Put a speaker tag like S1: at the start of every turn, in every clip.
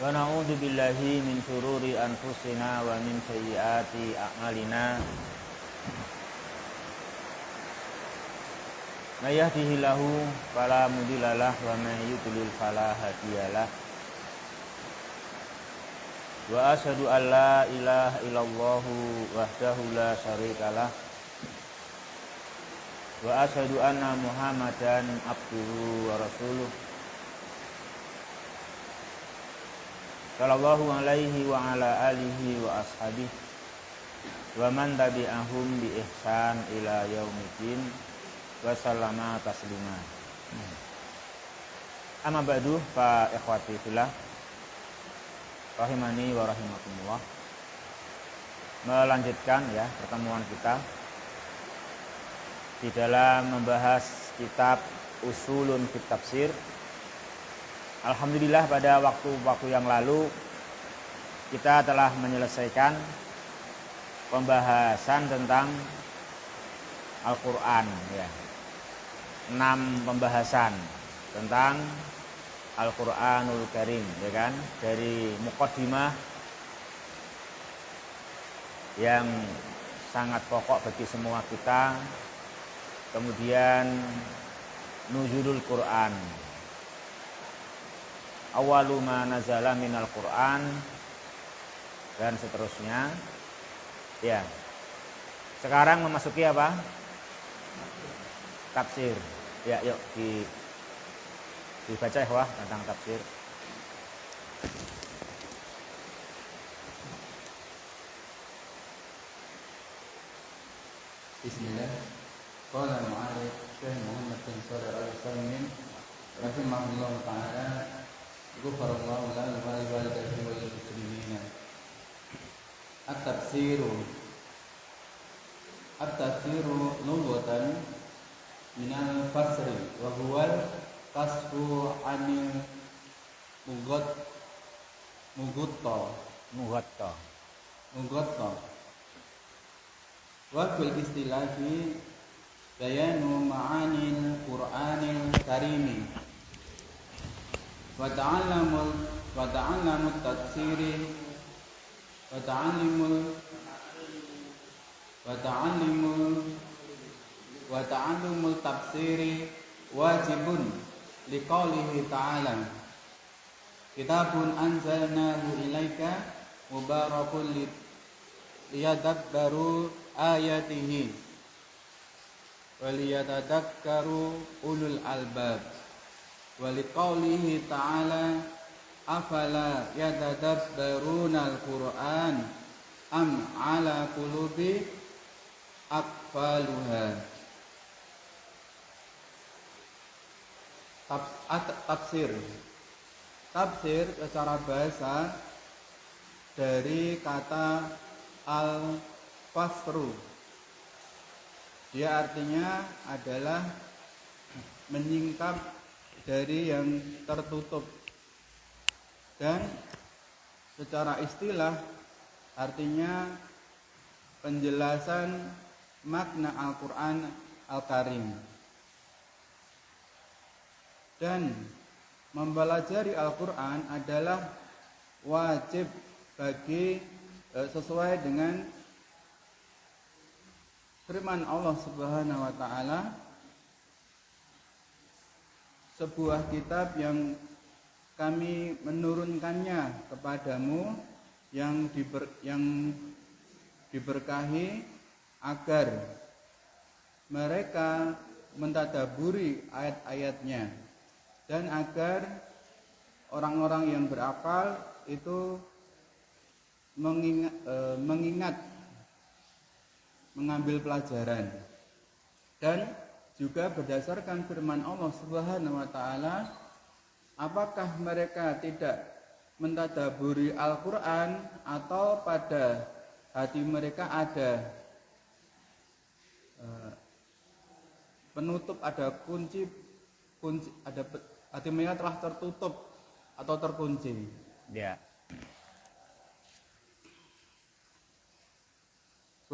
S1: Wa na'udzu billahi min syururi anfusina wa min sayyiati a'malina. May yahdihillahu fala mudhillalah wa may yudlil fala hadiyalah. Wa asyhadu an la ilaha illallah wahdahu la syarikalah. Wa asyhadu anna Muhammadan abduhu wa rasuluh. Sallallahu alaihi wa ala alihi wa ashabihi wa man tabi'ahum bi ihsan ila yaumiddin wa sallama taslima. Amma ba'du fa ikhwati fillah rahimani wa rahimakumullah. Melanjutkan ya pertemuan kita di dalam membahas kitab Usulun fit Tafsir. Alhamdulillah pada waktu-waktu yang lalu kita telah menyelesaikan pembahasan tentang Al-Quran ya. 6 pembahasan tentang Al-Quranul Karim ya kan, dari muqaddimah yang sangat pokok bagi semua kita, kemudian nuzulul Quran, awalu ma nazala minal Quran, dan seterusnya. Ya. Sekarang memasuki apa? Tafsir. Ya, yuk dibaca ya tentang tafsir.
S2: Bismillah. Qala al-mu'allif Syekh Muhammad bin Shalih Al-Utsaimin rahimahullah ta'ala, ghafarallahu lahu wa li walidayhi wa lil muslimin. At-tafsiru lughatan minal fasri wa huwa kasfu anil mugatta wa fil istilahi bayanu ma'anil Qur'anil Karim wa ta'allamut tafsiri wa ta'allumul tafsiri wajibun liqaulihi ta'ala, kitabun anzalnahu ilaika mubarakun liyadabbaru ayatihi wa liyatadakkaru ulul albab, wa liqaulihi ta'ala afala yatadabbarunal Qur'an am ala qulubi aqfaluha. Tafsir secara bahasa dari kata al-fasru. Dia artinya adalah menyingkap dari yang tertutup. Dan secara istilah artinya penjelasan makna Al-Quran Al-Karim. Dan mempelajari Al-Quran adalah wajib bagi sesuai dengan firman Allah Subhanahu wa ta'ala, sebuah kitab yang kami menurunkannya kepadamu yang diberkahi agar mereka mentadaburi ayat-ayatnya dan agar orang-orang yang berakal itu mengingat, mengambil pelajaran. Dan juga berdasarkan firman Allah Subhanahu wa ta'ala, apakah mereka tidak mentadaburi Al-Quran atau pada hati mereka ada penutup, ada kunci, ada hati mereka telah tertutup atau terkunci.
S1: Ya.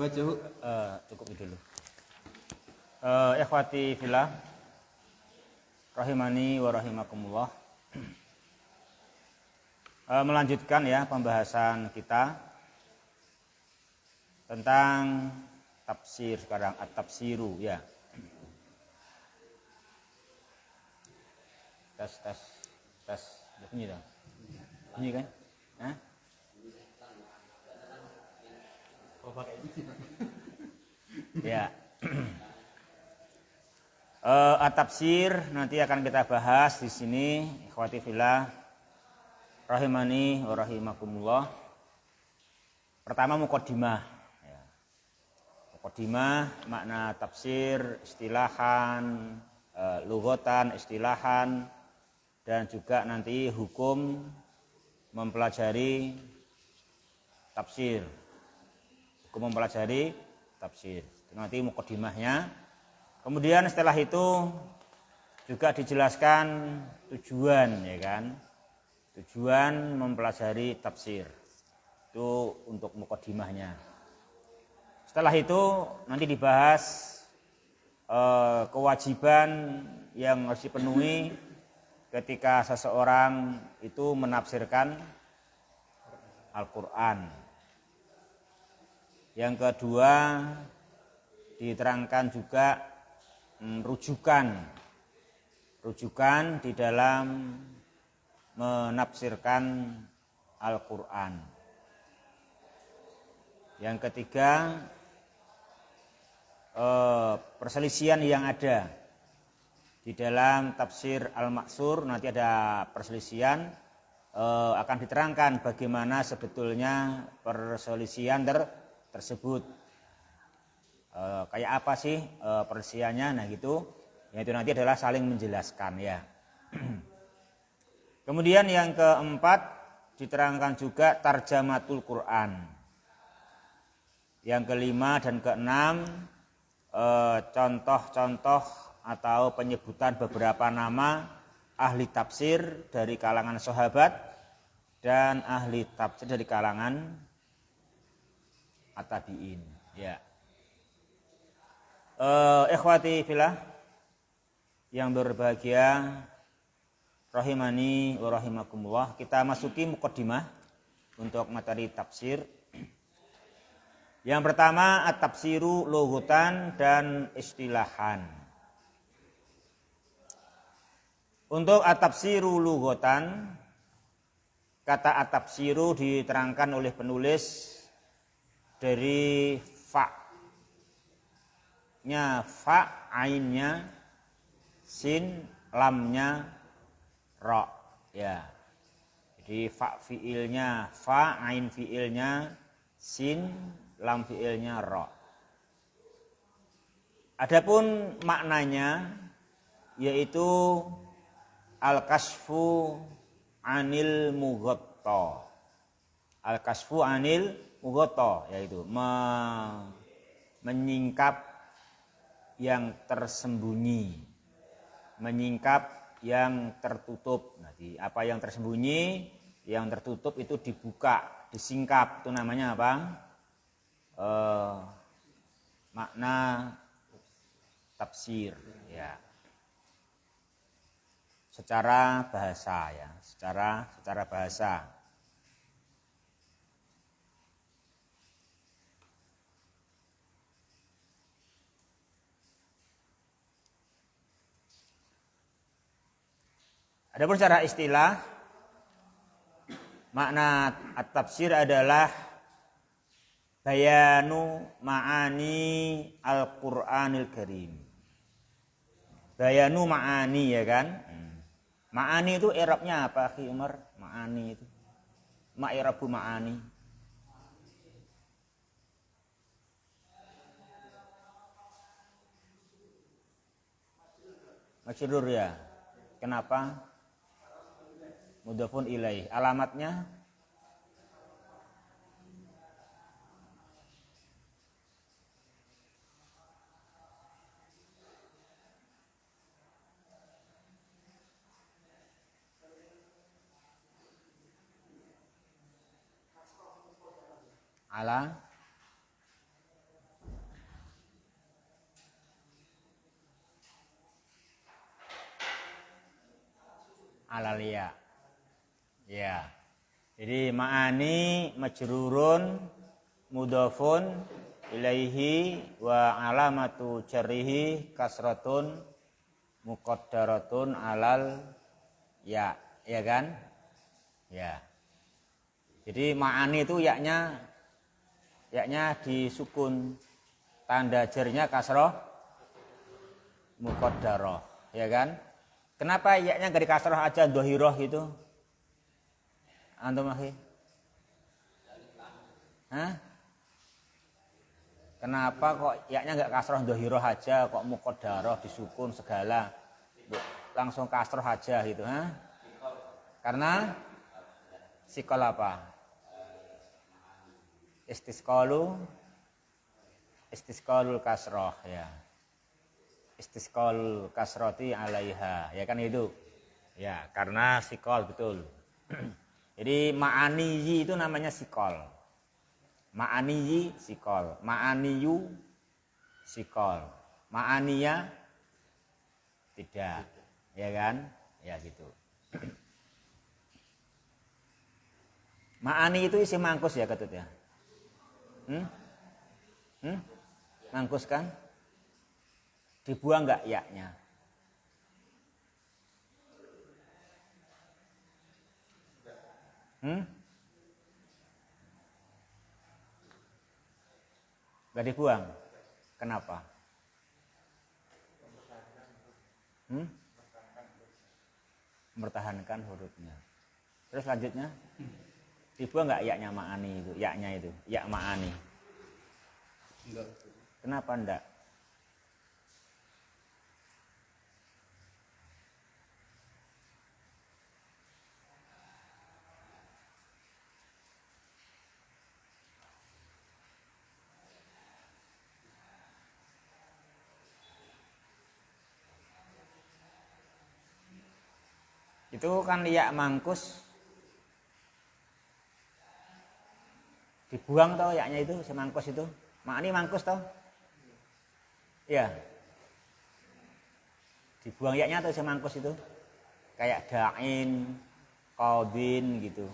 S1: Cukup itu dulu. Ikhwati fillah rahimani wa rahimakumullah. melanjutkan ya pembahasan kita tentang tafsir sekarang, at-tafsiru ya. Tes bunyi dong. Bunyi kan? Hah?
S2: Oh, pakai ini.
S1: Ya. At-tafsir nanti akan kita bahas di sini, ikhwati fillah rahimani wa rahimakumullah. Pertama muqaddimah ya. Muqaddimah makna tafsir, istilahan, lughatan, istilahan, dan juga nanti hukum mempelajari tafsir. Hukum mempelajari tafsir. Itu nanti muqaddimahnya. Kemudian setelah itu juga dijelaskan tujuan ya kan. Tujuan mempelajari tafsir. Itu untuk muqaddimahnya. Setelah itu nanti dibahas kewajiban yang harus dipenuhi ketika seseorang itu menafsirkan Al-Quran. Yang kedua diterangkan juga rujukan di dalam menafsirkan Al-Quran. Yang ketiga perselisihan yang ada di dalam tafsir Al-Ma'sur. Nanti ada perselisihan, akan diterangkan bagaimana sebetulnya perselisihan tersebut, kayak apa sih perselisihannya. Nah gitu, yaitu nanti adalah saling menjelaskan ya. Kemudian yang keempat diterangkan juga tarjamatul Quran. Yang kelima dan keenam contoh-contoh atau penyebutan beberapa nama ahli tafsir dari kalangan sahabat dan ahli tafsir dari kalangan at-tabi'in ya. Ikhwati fillah yang berbahagia rahimani wa rahimakumullah, kita masuki muqaddimah untuk materi tafsir. Yang pertama at-tafsiru lughatan dan istilahan. Untuk at-tafsiru lughatan, kata at-tafsiru diterangkan oleh penulis dari fa-nya fa, ainnya sin, lamnya ra ya. Jadi fa fiilnya fa, ain fiilnya sin, lam fiilnya ra. Adapun maknanya yaitu al-kasfu anil mughatta. Al-kasfu anil mughatta yaitu menyingkap yang tersembunyi, menyingkap yang tertutup. Nanti apa yang tersembunyi, yang tertutup itu dibuka, disingkap. Itu namanya apa? Makna tafsir ya. Secara bahasa ya, secara bahasa. Adapun secara istilah, makna at-tafsir adalah bayanu ma'ani al-Qur'anil Karim. Bayanu ma'ani ya kan? Ma'ani itu i'rabnya apa, Akhi Umar? Ma'ani itu. Ma'irabu ma'ani. Majrur ya. Kenapa? Mudhafun ilaih. Alamatnya ala alalia ya. Jadi ma'ani majrurun mudhafun ilaihi wa alamatu jarrihi kasratun muqaddaratun alal ya, ya kan? Ya. Jadi ma'ani itu yaknya disukun, tanda jarnya kasroh muqaddarah, ya kan? Kenapa yaknya enggak dikasroh aja dhahirah gitu? Antum akhi? Hah? Kenapa kok yaknya enggak kasroh dhahirah aja, kok muqaddarah disukun segala? Langsung kasroh aja gitu, ha? Karena sikol apa? Istisqalul kasroh ya. Istisqalul kasroti alaiha, ya kan itu? Ya, karena sikol betul. Jadi ma'aniyi itu namanya sikol. Ma'aniyi sikol, ma'aniyu sikol, ma'aniya tidak, ya kan? Ya gitu. Ma'ani itu isi mangkus ya Ketut ya? Mangkus kan? Dibuang enggak yaknya? Enggak dibuang. Kenapa? Mempertahankan hurufnya. Terus selanjutnya dibuang enggak yaknya ma'ani itu, yaknya itu, yak ma'ani.
S2: Enggak.
S1: Kenapa enggak? Itu kan yak mangkus dibuang toh yaknya itu, semangkus itu. Ma'ani mangkus toh? Iya. Dibuang yaknya atau semangkus itu? Kayak da'in, qadin gitu.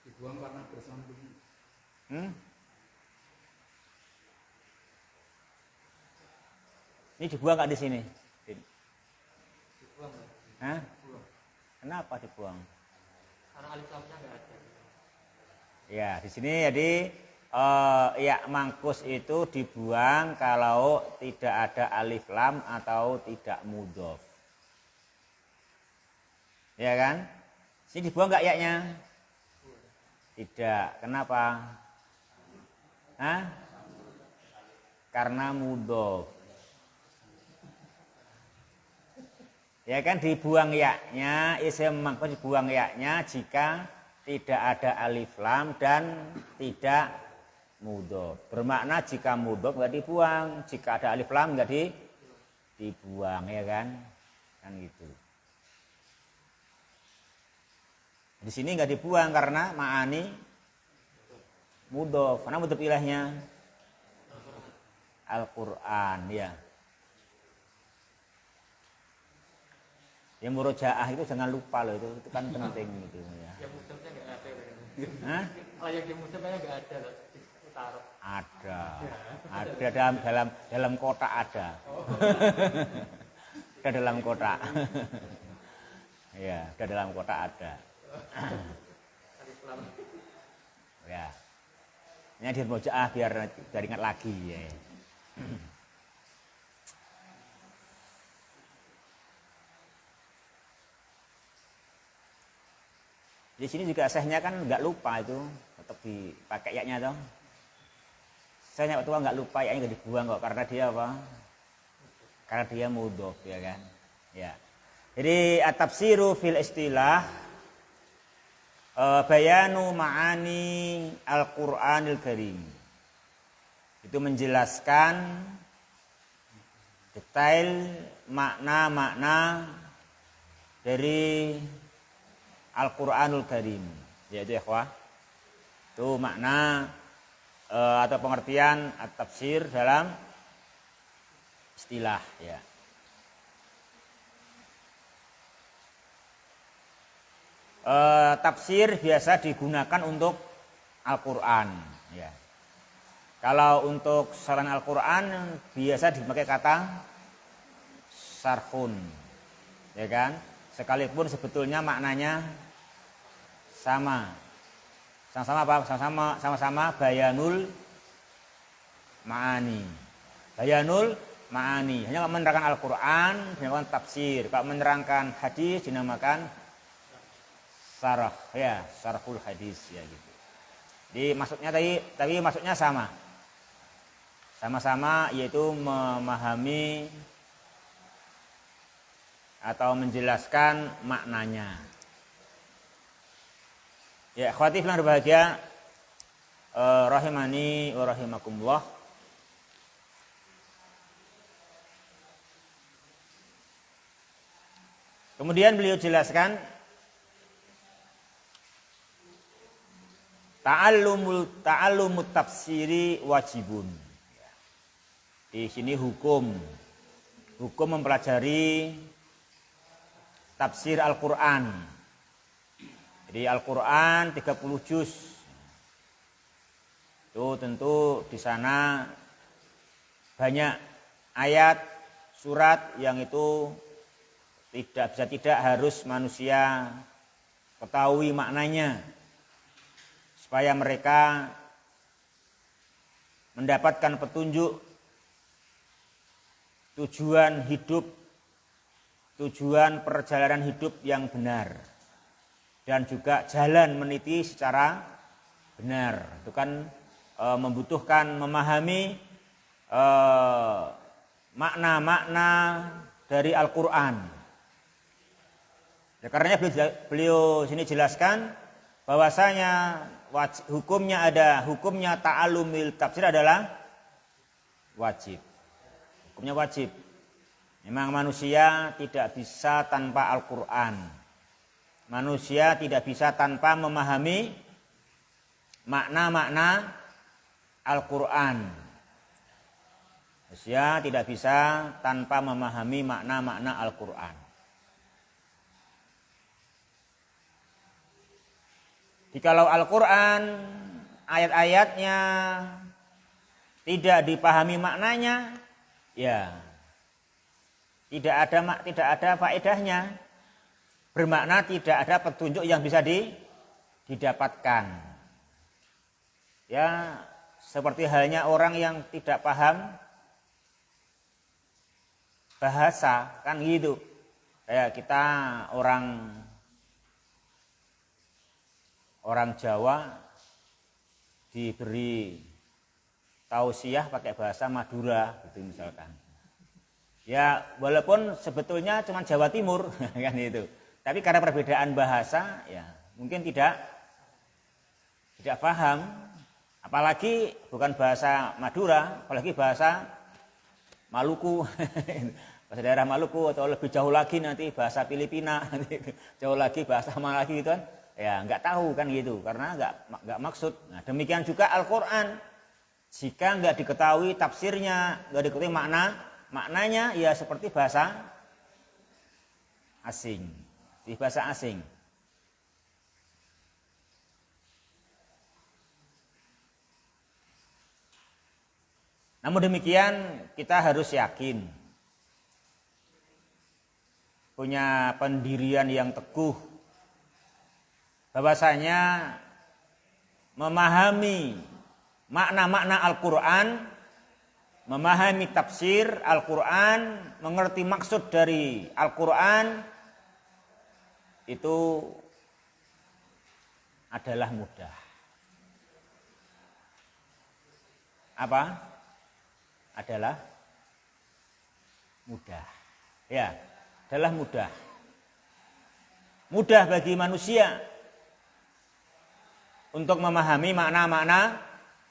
S2: Dibuang karena bersambung.
S1: Ini dibuang enggak di sini?
S2: Dibuang.
S1: Hah?
S2: Dibuang.
S1: Kenapa dibuang?
S2: Karena alif lamnya enggak ada.
S1: Ya, di sini jadi ya mangkus itu dibuang kalau tidak ada alif lam atau tidak mudhof. Ya kan? Sini dibuang enggak yaknya? Tidak. Kenapa? Hah? Karena mudhof. Ya kan dibuang yaknya, isim mangkus dibuang yaknya jika tidak ada alif lam dan tidak mudhof. Bermakna jika mudhof enggak dibuang, jika ada alif lam enggak dibuang, ya kan? Kan gitu. Di sini enggak dibuang karena ma'ani mudhof. Karena mudhof ilahnya Al-Qur'an, ya. Ya murojaah itu jangan lupa loh, itu kan penting gitu ya.
S2: Yang mudhofnya enggak ada.
S1: Hah?
S2: Oh, yang mudhofnya enggak ada loh. Taruh.
S1: Ada dalam kotak ada. Ada dalam kotak. Ya, ada dalam kotak ada. Ya. Ini di murojaah biar ingat lagi ya. Di sini juga sehnya kan nggak lupa itu, tetap dipakai yaknya dong. Sehnya waktu nggak lupa yaknya nggak dibuang kok, karena dia apa? Karena dia mudhof, ya kan? Ya. Jadi at-tafsiru fil istilah bayanu ma'ani Al-Qur'anil Karim. Itu menjelaskan detail makna-makna dari Al-Qur'anul Karim, yaitu ikhwah, itu makna atau pengertian at-tafsir dalam istilah ya. tafsir biasa digunakan untuk Al-Qur'an ya. Kalau untuk selain Al-Qur'an biasa dipakai kata sarhun. Ya kan? Sekalipun sebetulnya maknanya sama. Sama-sama apa? Sama-sama bayanul ma'ani. Bayanul ma'ani. Hanya menerangkan Al-Qur'an dinamakan tafsir. Kalau menerangkan hadis dinamakan sarah ya, sarhul hadis ya gitu. Jadi maksudnya tapi maksudnya sama. Sama-sama yaitu memahami atau menjelaskan maknanya. Ya, akhwati fillah berbahagia, rahimani wa rahimakumullah. Kemudian beliau jelaskan ta'allumut tafsiri wajibun. Di sini hukum mempelajari tafsir Al-Qur'an. Jadi Al-Qur'an 30 juz. Itu tentu di sana banyak ayat, surat yang itu tidak harus manusia ketahui maknanya supaya mereka mendapatkan petunjuk tujuan perjalanan hidup yang benar dan juga jalan meniti secara benar. Itu kan membutuhkan memahami makna-makna dari Al-Qur'an. Ya, karena beliau sini jelaskan bahwasanya hukumnya ta'allumil tafsir adalah wajib. Hukumnya wajib. Memang manusia tidak bisa tanpa Al-Qur'an. Manusia tidak bisa tanpa memahami makna-makna Al-Qur'an. Manusia tidak bisa tanpa memahami makna-makna Al-Qur'an. Jikalau Al-Qur'an ayat-ayatnya tidak dipahami maknanya, ya tidak ada faedahnya. Bermakna tidak ada petunjuk yang bisa didapatkan. Ya, seperti halnya orang yang tidak paham bahasa, kan gitu. Kayak kita orang Jawa diberi tausiah pakai bahasa Madura gitu misalkan. Ya, walaupun sebetulnya cuma Jawa Timur kan itu. Tapi karena perbedaan bahasa ya mungkin tidak paham. Apalagi bukan bahasa Madura, apalagi bahasa Maluku. Bahasa daerah Maluku atau lebih jauh lagi nanti bahasa Filipina, jauh lagi bahasa mana lagi gitu kan. Ya nggak tahu kan gitu karena nggak maksud. Nah, demikian juga Al-Qur'an jika nggak diketahui tafsirnya, nggak diketahui maknanya ya seperti bahasa asing. Di bahasa asing. Namun demikian kita harus yakin punya pendirian yang teguh bahwasanya memahami makna-makna Al-Qur'an, memahami tafsir Al-Qur'an, mengerti maksud dari Al-Qur'an itu adalah mudah. Apa? Adalah mudah. Ya, adalah mudah. Mudah bagi manusia untuk memahami makna-makna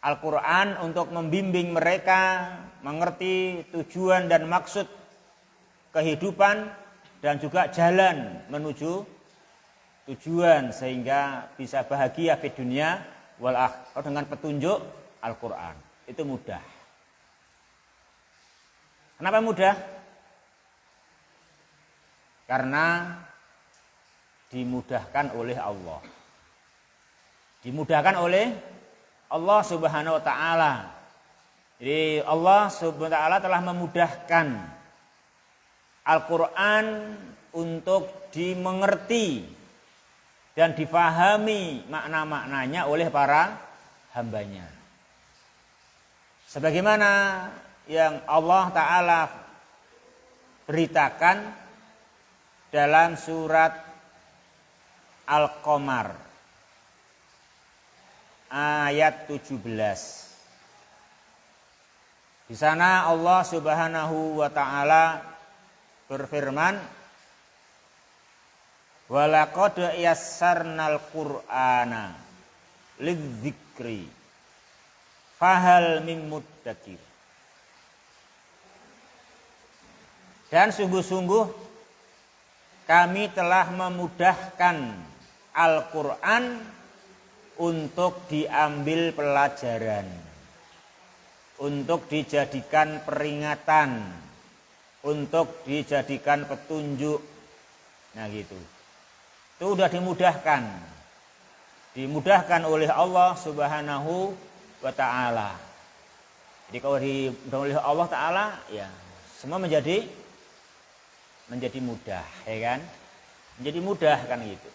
S1: Al-Qur'an, untuk membimbing mereka mengerti tujuan dan maksud kehidupan dan juga jalan menuju tujuan sehingga bisa bahagia di dunia wal akhirah dengan petunjuk Al-Qur'an. Itu mudah. Kenapa mudah? Karena dimudahkan oleh Allah. Dimudahkan oleh Allah Subhanahu wa taala. Jadi Allah Subhanahu wa taala telah memudahkan Al-Qur'an untuk dimengerti dan difahami makna-maknanya oleh para hambanya. Sebagaimana yang Allah Ta'ala beritakan dalam surat Al-Qamar ayat 17. Di sana Allah Subhanahu wa taala berfirman, "Walaqad yassarnal Qur'ana lidzikri fahal mim muddakir." Dan sungguh-sungguh kami telah memudahkan Al-Qur'an untuk diambil pelajaran, untuk dijadikan peringatan, untuk dijadikan petunjuk. Nah gitu. Itu sudah dimudahkan. Dimudahkan oleh Allah Subhanahu wa taala. Jadi kalau dimudahkan oleh Allah taala, ya semua menjadi mudah, ya kan? Menjadi mudah kan gitu.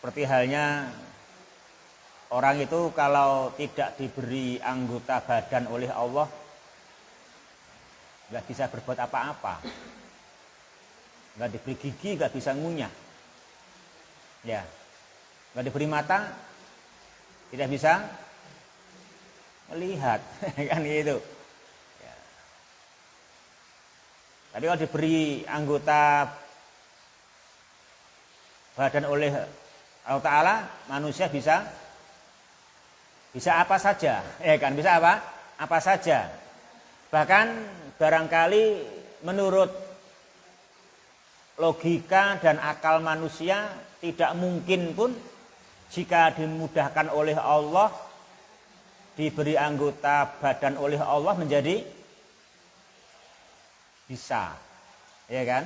S1: Seperti halnya orang itu kalau tidak diberi anggota badan oleh Allah, nggak bisa berbuat apa-apa. Nggak diberi gigi, nggak bisa ngunyah. Ya, nggak diberi mata, tidak bisa melihat, kan gitu. Ya. Tapi kalau diberi anggota badan oleh Allah Ta'ala, manusia bisa apa saja, ya kan, bisa apa saja. Bahkan barangkali menurut logika dan akal manusia tidak mungkin pun jika dimudahkan oleh Allah, diberi anggota badan oleh Allah menjadi bisa, ya kan?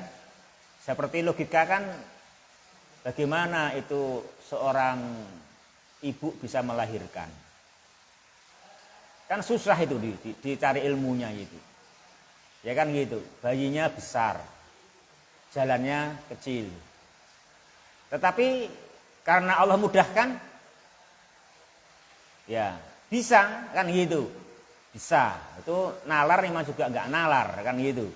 S1: Seperti logika kan, bagaimana itu seorang ibu bisa melahirkan? Kan susah itu dicari ilmunya itu. Ya kan gitu. Bayinya besar, jalannya kecil. Tetapi karena Allah mudahkan, ya bisa kan gitu. Bisa. Itu nalar memang juga enggak nalar kan gitu.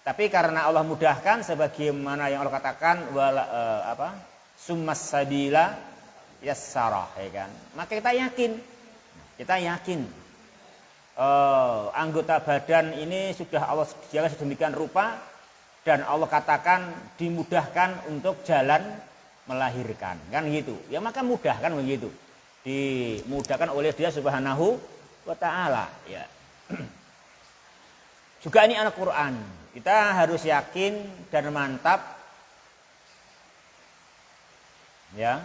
S1: Tapi karena Allah mudahkan, sebagaimana yang Allah katakan, summas sabila yassarah, ya kan. Maka kita yakin anggota badan ini sudah Allah sediakan sedemikian rupa, dan Allah katakan dimudahkan untuk jalan melahirkan, kan gitu. Ya maka mudah kan begitu. Dimudahkan oleh Dia Subhanahu wa taala, ya. Juga ini Al-Qur'an. Kita harus yakin dan mantap, ya,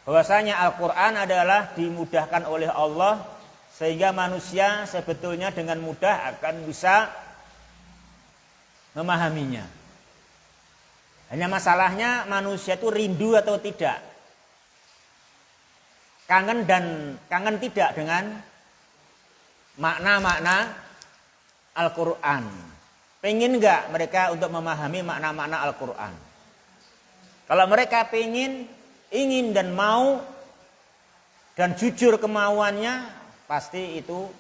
S1: bahwasanya Al-Qur'an adalah dimudahkan oleh Allah, sehingga manusia sebetulnya dengan mudah akan bisa memahaminya. Hanya masalahnya manusia itu rindu atau tidak, kangen tidak dengan makna-makna Al-Qur'an. Pengen enggak mereka untuk memahami makna-makna Al-Qur'an? Kalau mereka ingin dan mau dan jujur kemauannya, pasti itu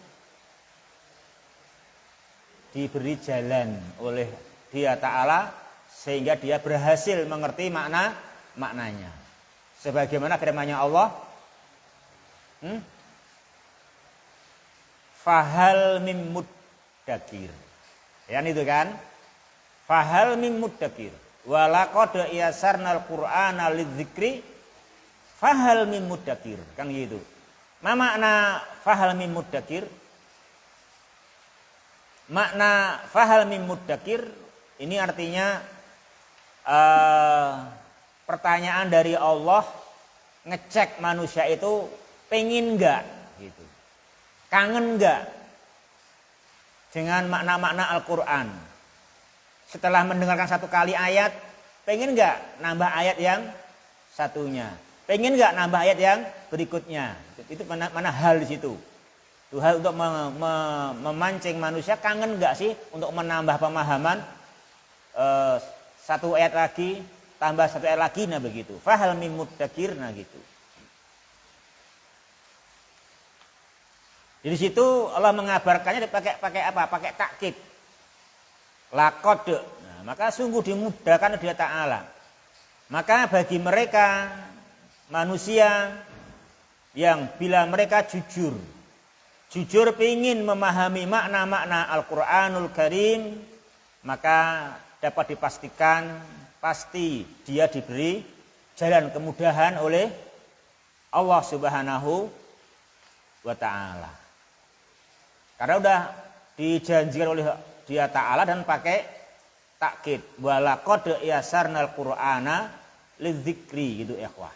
S1: diberi jalan oleh Dia Ta'ala sehingga dia berhasil mengerti maknanya. Sebagaimana firman-Nya Allah, fahal mim muddakir. Ya itu kan? Fahal mim muddakir. Walaqad yassarnal Qur'ana lidzikri fahal mim muddakir. Kan gitu. Ma makna fahal mim muddakir? Makna fahal mim muddakir ini artinya pertanyaan dari Allah ngecek manusia itu pengen enggak gitu. Kangen enggak dengan makna-makna Al-Quran? Setelah mendengarkan satu kali ayat, pengen enggak nambah ayat yang satunya? Pengen enggak nambah ayat yang berikutnya? Itu mana hal di situ? Itu hal untuk memancing manusia, kangen enggak sih untuk menambah pemahaman satu ayat lagi, tambah satu ayat lagi, nah begitu. Fahal min muddakir, nah gitu. Di situ Allah mengabarkannya pakai apa? Pakai takkid. Laqad. Nah, maka sungguh dimudahkan oleh Dia Ta'ala. Maka bagi mereka manusia yang bila mereka jujur ingin memahami makna-makna Al-Quranul Karim, maka dapat dipastikan pasti dia diberi jalan kemudahan oleh Allah Subhanahu wa Ta'ala. Karena udah dijanjikan oleh Dia Ta'ala dan pakai takkid. Wa laqad yasarnal Qur'ana lidzikri, gitu ikhwah.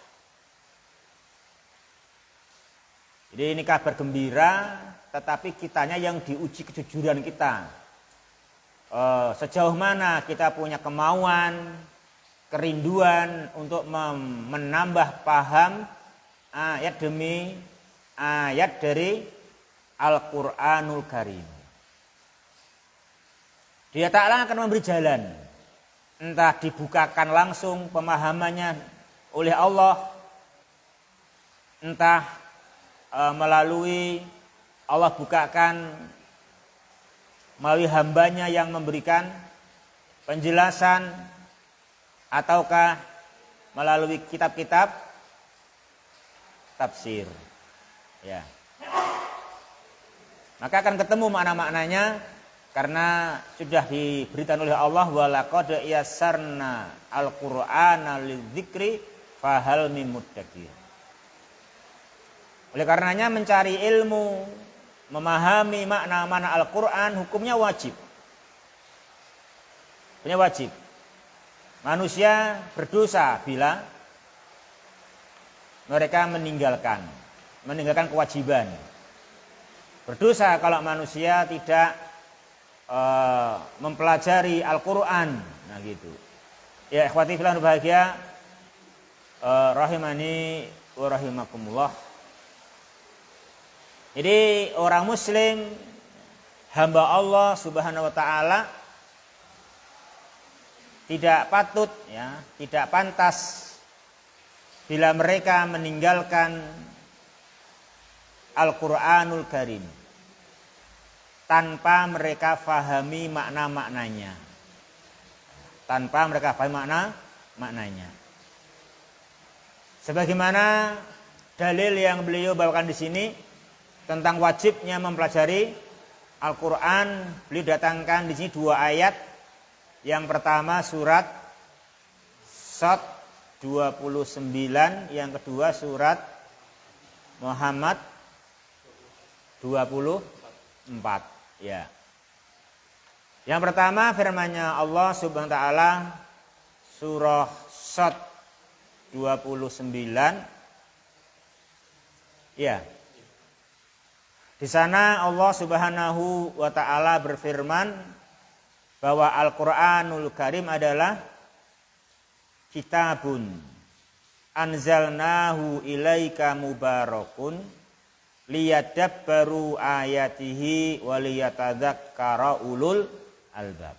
S1: Jadi ini kabar gembira, tetapi kitanya yang diuji kejujuran kita. Sejauh mana kita punya kemauan, kerinduan untuk menambah paham ayat demi ayat dari Al-Quranul Karim. Dia Ta'ala akan memberi jalan. Entah dibukakan langsung pemahamannya oleh Allah, entah melalui Allah bukakan melalui hambanya yang memberikan penjelasan, ataukah melalui kitab-kitab tafsir. Ya. Maka akan ketemu makna-maknanya karena sudah diberitakan oleh Allah wa laqad yassarna al-Qur'ana lidzikri fahal min muddakir. Oleh karenanya mencari ilmu, memahami makna-makna Al-Qur'an hukumnya wajib. Hukumnya wajib. Manusia berdosa bila mereka meninggalkan kewajiban. Berdosa kalau manusia tidak mempelajari Al-Quran. Nah gitu. Ya ikhwati fillah bahagia, rahimani wa rahimakumullah. Jadi orang muslim, hamba Allah Subhanahu wa taala tidak patut, ya, tidak pantas bila mereka meninggalkan Al-Quranul Karim tanpa mereka fahami makna-maknanya. Tanpa mereka fahami maknanya. Sebagaimana dalil yang beliau bawakan di sini tentang wajibnya mempelajari Al-Quran, beliau datangkan di sini dua ayat. Yang pertama surat Shad 29, yang kedua surat Muhammad 24. Ya. Yang pertama firman-Nya Allah Subhanahu wa taala surah Shad 29. Ya. Di sana Allah Subhanahu wa taala berfirman bahwa Al-Qur'anul Karim adalah kitabun anzalnahu ilaika mubarakun liyadabbaru ayatihi waliyatadzakkara ulul albab.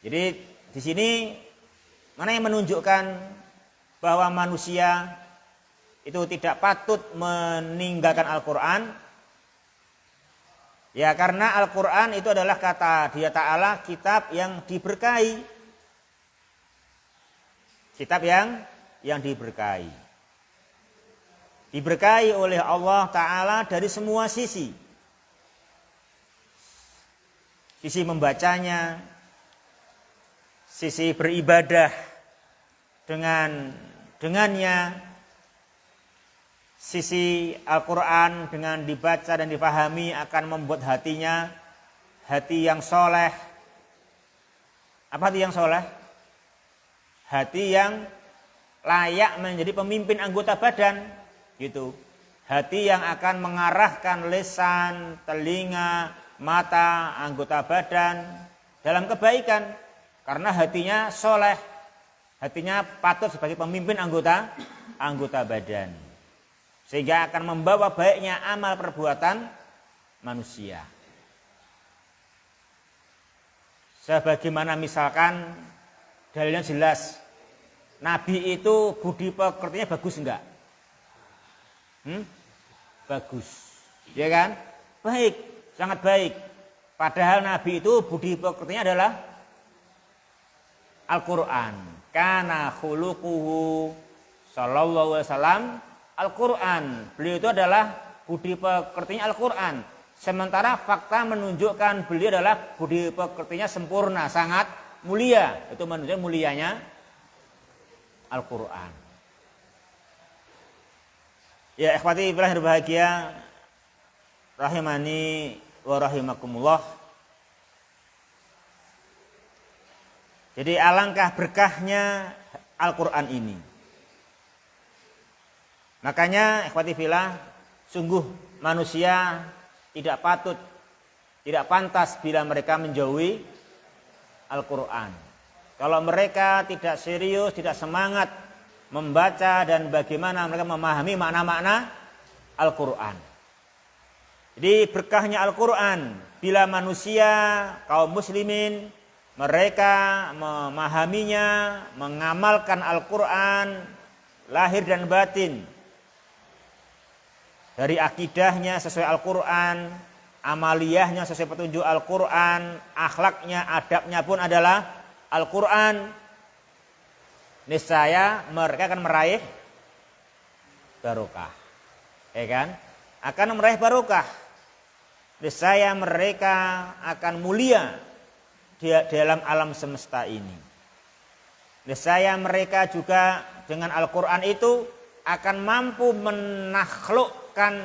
S1: Jadi di sini mana yang menunjukkan bahwa manusia itu tidak patut meninggalkan Al-Quran? Ya karena Al-Quran itu adalah kata Dia Ta'ala kitab yang diberkahi. Kitab yang diberkahi. Diberkahi oleh Allah Ta'ala dari semua sisi. Sisi membacanya, sisi beribadah dengannya, sisi Al-Quran dengan dibaca dan dipahami akan membuat hatinya hati yang soleh. Apa hati yang soleh? Hati yang layak menjadi pemimpin anggota badan, gitu. Hati yang akan mengarahkan lisan, telinga, mata, anggota badan dalam kebaikan. Karena hatinya soleh, hatinya patut sebagai pemimpin anggota badan. Sehingga akan membawa baiknya amal perbuatan manusia. Sebagaimana misalkan dalilnya jelas, Nabi itu budi pekertinya bagus enggak? Bagus, ya kan? Baik, sangat baik. Padahal Nabi itu budi pekertinya adalah Al-Quran. Kana khuluquhu sallallahu alaihi wasallam Al-Quran. Beliau itu adalah budi pekertinya Al-Quran. Sementara fakta menunjukkan beliau adalah budi pekertinya sempurna, sangat mulia. Itu menunjukkan mulianya Al-Quran. Ya ikhwati fillah berbahagia, rahimani wa rahimakumullah. Jadi alangkah berkahnya Al-Quran ini. Makanya ikhwati fillah, sungguh manusia tidak patut, tidak pantas bila mereka menjauhi Al-Quran. Kalau mereka tidak serius, tidak semangat membaca dan bagaimana mereka memahami makna-makna Al-Quran. Jadi berkahnya Al-Quran bila manusia, kaum muslimin, mereka memahaminya, mengamalkan Al-Quran lahir dan batin. Dari akidahnya sesuai Al-Quran, amaliyahnya sesuai petunjuk Al-Quran, akhlaknya, adabnya pun adalah Al-Quran. Niscaya mereka akan meraih barokah, ya kan? Akan meraih barokah. Niscaya mereka akan mulia di dalam alam semesta ini. Niscaya mereka juga dengan Al-Quran itu akan mampu menaklukkan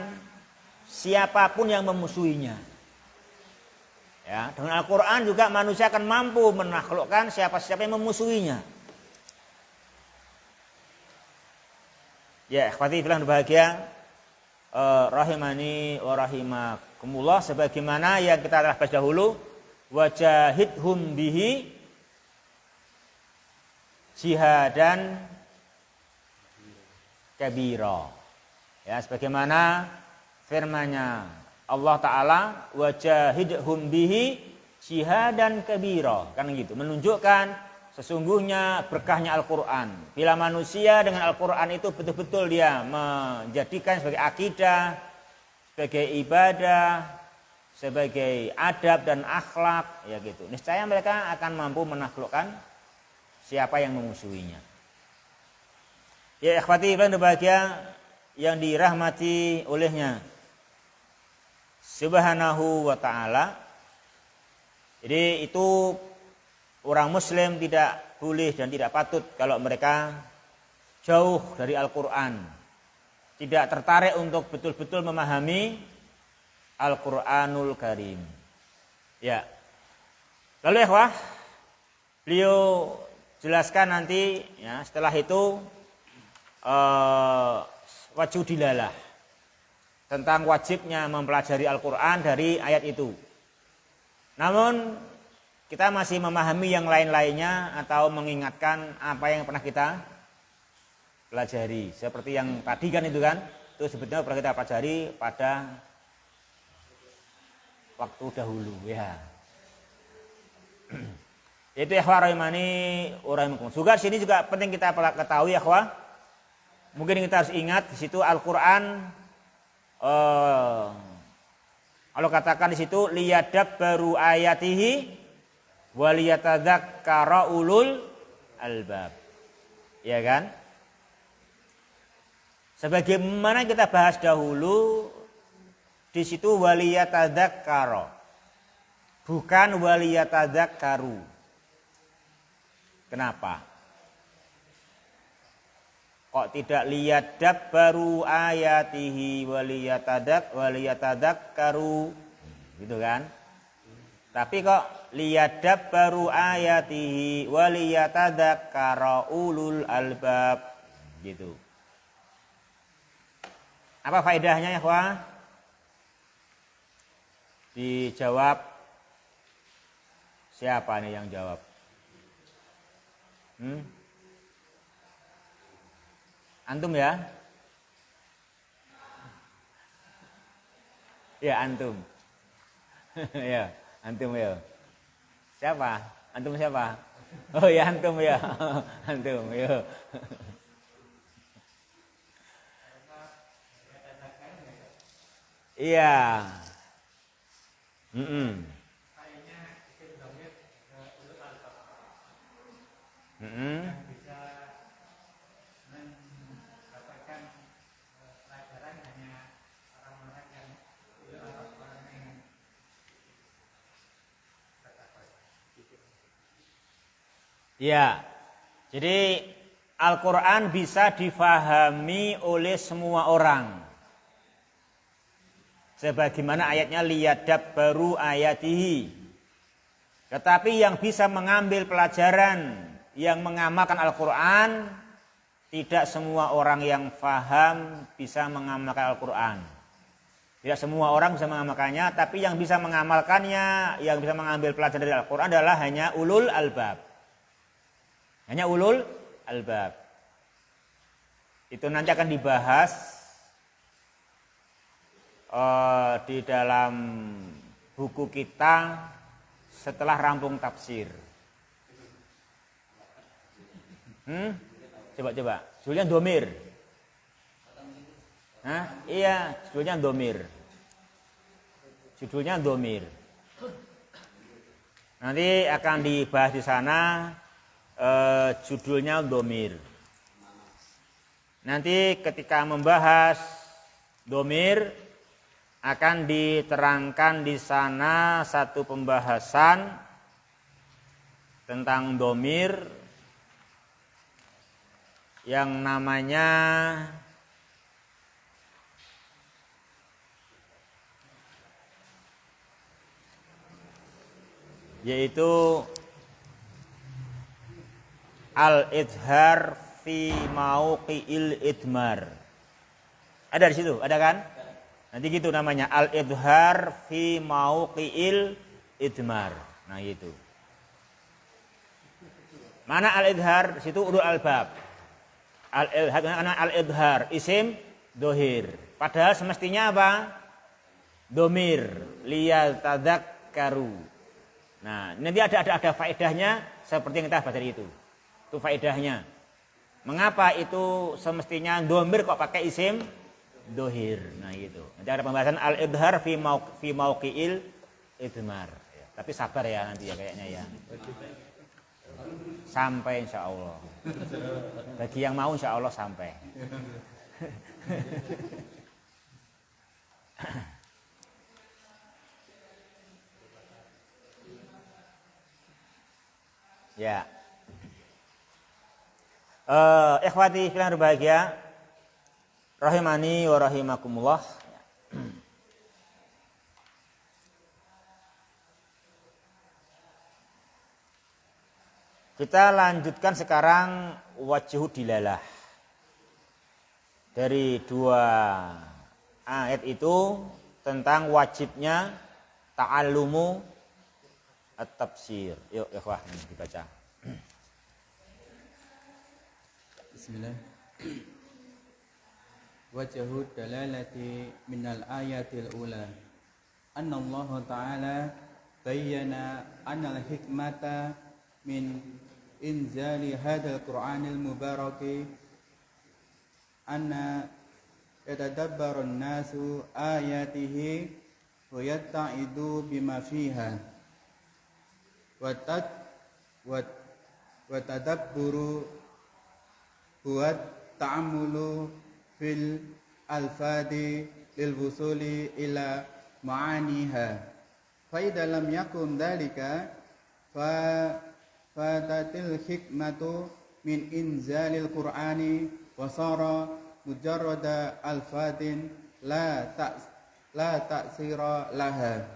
S1: siapapun yang memusuhinya. Ya, dengan Al-Quran juga manusia akan mampu menaklukkan siapa-siapa yang memusuhinya. Ya, ikhwati fillah berbahagia, rahimani wa rahimakumullah, sebagaimana yang kita telah bahas dahulu, wajahidhum bihi jihadan kabira. Ya, sebagaimana firman-Nya Allah Ta'ala, wajahidhum bihi jihadan kabira, kan gitu, menunjukkan sesungguhnya berkahnya Al-Quran. Bila manusia dengan Al-Quran itu betul-betul dia menjadikan sebagai akidah, sebagai ibadah, sebagai adab dan akhlak, ya gitu, niscaya mereka akan mampu menaklukkan siapa yang memusuhinya. Ya ikhwati fillah berbahagia yang dirahmati olehnya Subhanahu wa ta'ala. Jadi itu orang muslim tidak boleh dan tidak patut kalau mereka jauh dari Al-Quran, tidak tertarik untuk betul-betul memahami Al-Quranul Karim. Ya. Lalu ikhwah, beliau jelaskan nanti ya, setelah itu wajudilalah, tentang wajibnya mempelajari Al-Quran dari ayat itu. Namun kita masih memahami yang lain-lainnya atau mengingatkan apa yang pernah kita pelajari. Seperti yang tadi kan itu kan, itu sebetulnya pernah kita pelajari pada waktu dahulu ya. Itu ikhwah rahimani urahimakum. Juga sini juga penting kita ketahui ikhwah. Mungkin kita harus ingat di situ Al-Qur'an Allah katakan di situ liyadabbaru ayatihi waliyatadzakkara ulul albab. Ya kan? Sebagaimana kita bahas dahulu di situ waliyatadzakkara, bukan waliyatadzakkaru. Kenapa? Kok tidak liyadabbaru ayatihi waliyatadzakkaru, gitu kan? Tapi kok liyadabbaru ayatihi waliyatadzakkara ulul albab, gitu. Apa faedahnya ya, Wah? Dijawab. Siapa nih yang jawab? Antum ya? Ya, antum. Ya, antum ya. Siapa? Antum siapa? Oh ya, antum ya. Antum ya. Iya. Ya, jadi Al-Quran bisa difahami oleh semua orang. Sebagaimana ayatnya liyadab baru ayatihi. Tetapi yang bisa mengambil pelajaran, yang mengamalkan Al-Quran, tidak semua orang yang faham bisa mengamalkan Al-Quran. Tidak semua orang bisa mengamalkannya, tapi yang bisa mengamalkannya, yang bisa mengambil pelajaran dari Al-Quran adalah hanya ulul albab. Hanya ulul albab. Itu nanti akan dibahas di dalam buku kita setelah rampung tafsir. Coba. Judulnya domir. Iya, judulnya domir. Judulnya domir. Nanti akan dibahas di sana. Judulnya domir. Nanti ketika membahas domir akan diterangkan di sana satu pembahasan tentang domir yang namanya yaitu al-idhar fi mauqi'il idmar. Ada di situ, ada kan? Nanti gitu namanya al-idhar fi mauqi'il idmar. Nah, gitu. Mana al-idhar? Di situ ulul albab. Al-idhar isim dohir. Padahal semestinya apa? Domir liyatadzakkaru. Nah, nanti ada faedahnya seperti yang kita bahas tadi itu. Itu faedahnya. Mengapa itu semestinya domir kok pakai isim dohir? Nah gitu. Nanti ada pembahasan al-idhar fi mauqi'il idmar. Ya, tapi sabar ya nanti ya kayaknya ya. Sampai insya Allah. Bagi yang mau insya Allah sampai. Ya. Ikhwati fillah berbahagia, rahimani wa rahimakumullah. Kita lanjutkan sekarang wajhu dilalah. Dari dua ayat itu tentang wajibnya ta'allumu at-tafsir. Yuk ikhwah dibaca.
S2: Bismillah. Wajhu dalalati minal ayatil ula anna Allah ta'ala bayyana anna al-hikmata min inzali hadzal Qur'anil mubaraki anna yatadabbaru an-nasu ayatihi wa yatta'idu bima fiha wa tadabburu buat ta'amulu fil alfadi lil wusuli ila ma'aniha fa idza lam yakun dhalika fatatil hikmatu min inzalil qur'ani wa sara mujarrada alfadin la ta'sira laha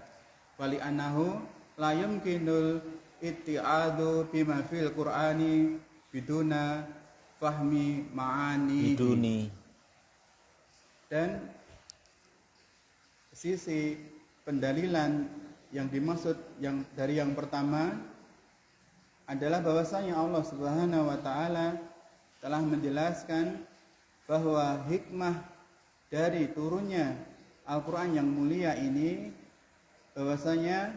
S2: wali annahu la yumkinul itti'adu bima fil qur'ani biduna fahmi ma'ani
S1: biduni.
S2: Dan
S3: sisi pendalilan yang dimaksud yang dari yang pertama adalah bahwasanya Allah Subhanahu wa taala telah menjelaskan bahwa hikmah dari turunnya Al-Qur'an yang mulia ini bahwasanya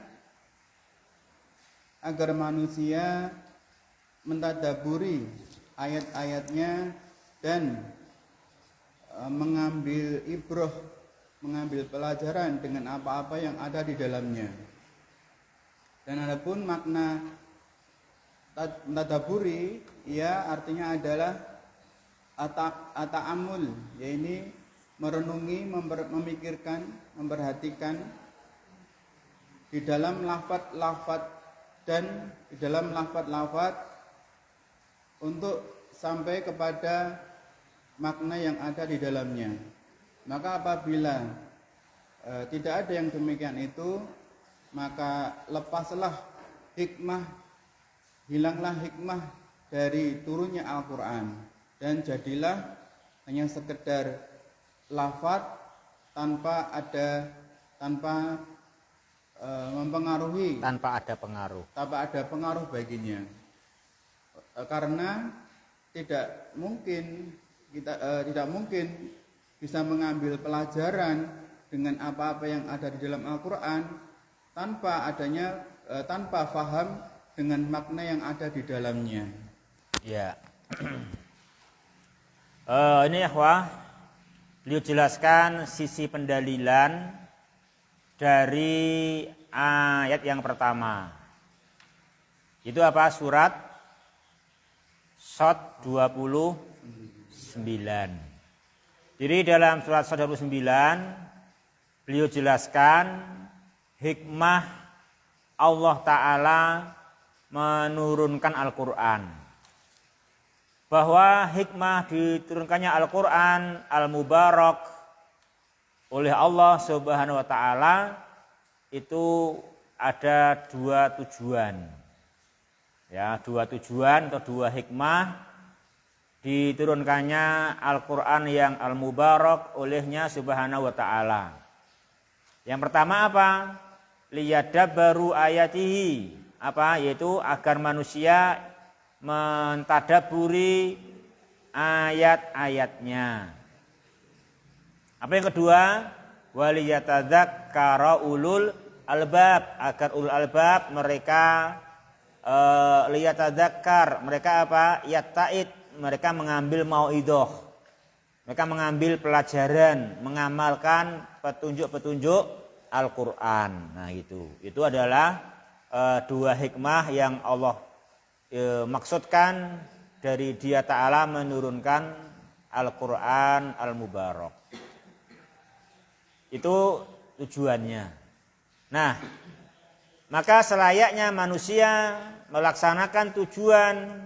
S3: agar manusia mentadaburi ayat-ayatnya dan mengambil ibrah, mengambil pelajaran dengan apa-apa yang ada di dalamnya. Dan adapun makna tadaburi, ya artinya adalah ata'amul, yaitu merenungi, memikirkan, memperhatikan di dalam lafaz-lafaz dan di dalam lafaz-lafaz untuk sampai kepada makna yang ada di dalamnya. Maka apabila tidak ada yang demikian itu, maka lepaslah hikmah, hilanglah hikmah dari turunnya Al-Quran dan jadilah hanya sekedar lafaz tanpa mempengaruhi,
S1: tanpa ada pengaruh
S3: baginya. Karena tidak mungkin bisa mengambil pelajaran dengan apa-apa yang ada di dalam Al-Quran tanpa faham dengan makna yang ada di dalamnya.
S1: Ya. Ini ikhwah, beliau jelaskan sisi pendalilan dari ayat yang pertama. Itu apa? Surat Shad 29. Jadi dalam surat Shad 29 beliau jelaskan hikmah Allah Ta'ala menurunkan Al-Quran, bahwa hikmah diturunkannya Al-Quran Al-Mubarak oleh Allah Subhanahu wa Ta'ala itu ada dua tujuan. Ya, dua tujuan atau dua hikmah diturunkannya Al-Quran yang Al-Mubarak olehnya Subhanahu wa Ta'ala. Yang pertama apa? Liyadabbaru ayatihi. Apa? Yaitu agar manusia mentadaburi ayat-ayatnya. Apa yang kedua? Waliyatadzakkara ulul albab, agar ulul albab mereka liyatadzakkar, mereka apa? Yatta'id, mereka mengambil mauidhah, mereka mengambil pelajaran, mengamalkan petunjuk-petunjuk Al-Quran. Nah itu adalah dua hikmah yang Allah maksudkan dari Dia Ta'ala menurunkan Al-Quran Al-Mubarak. Itu tujuannya. Nah, maka selayaknya manusia melaksanakan tujuan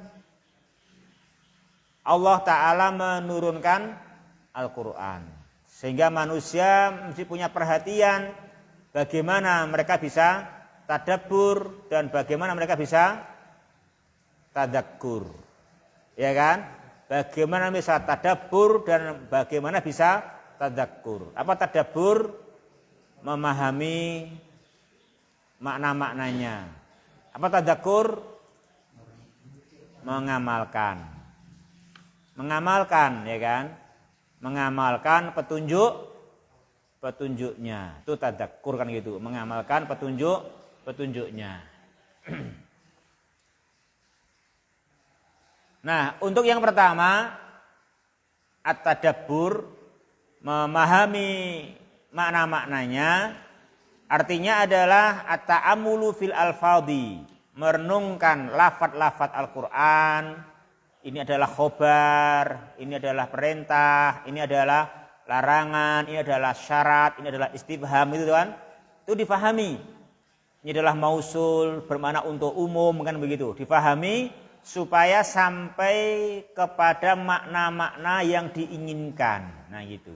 S1: Allah Ta'ala menurunkan Al-Quran, sehingga manusia mesti punya perhatian bagaimana mereka bisa tadabbur dan bagaimana mereka bisa tadakkur, ya kan? Bagaimana bisa tadabbur dan bagaimana bisa tadakkur. Apa tadabbur? Memahami makna-maknanya. Apa tadakkur? Mengamalkan, ya kan? Mengamalkan petunjuknya. Itu tadakkur kan gitu, mengamalkan petunjuknya. Nah, untuk yang pertama, at-tadabbur, memahami makna-maknanya, artinya adalah at-ta'ammulu fil alfadhi, merenungkan lafaz-lafaz Al-Quran. Ini adalah khobar, ini adalah perintah, ini adalah larangan, ini adalah syarat, ini adalah istifham, itu kan? Itu difahami. Ini adalah mausul, bermakna untuk umum, kan begitu. Difahami supaya sampai kepada makna-makna yang diinginkan. Nah gitu.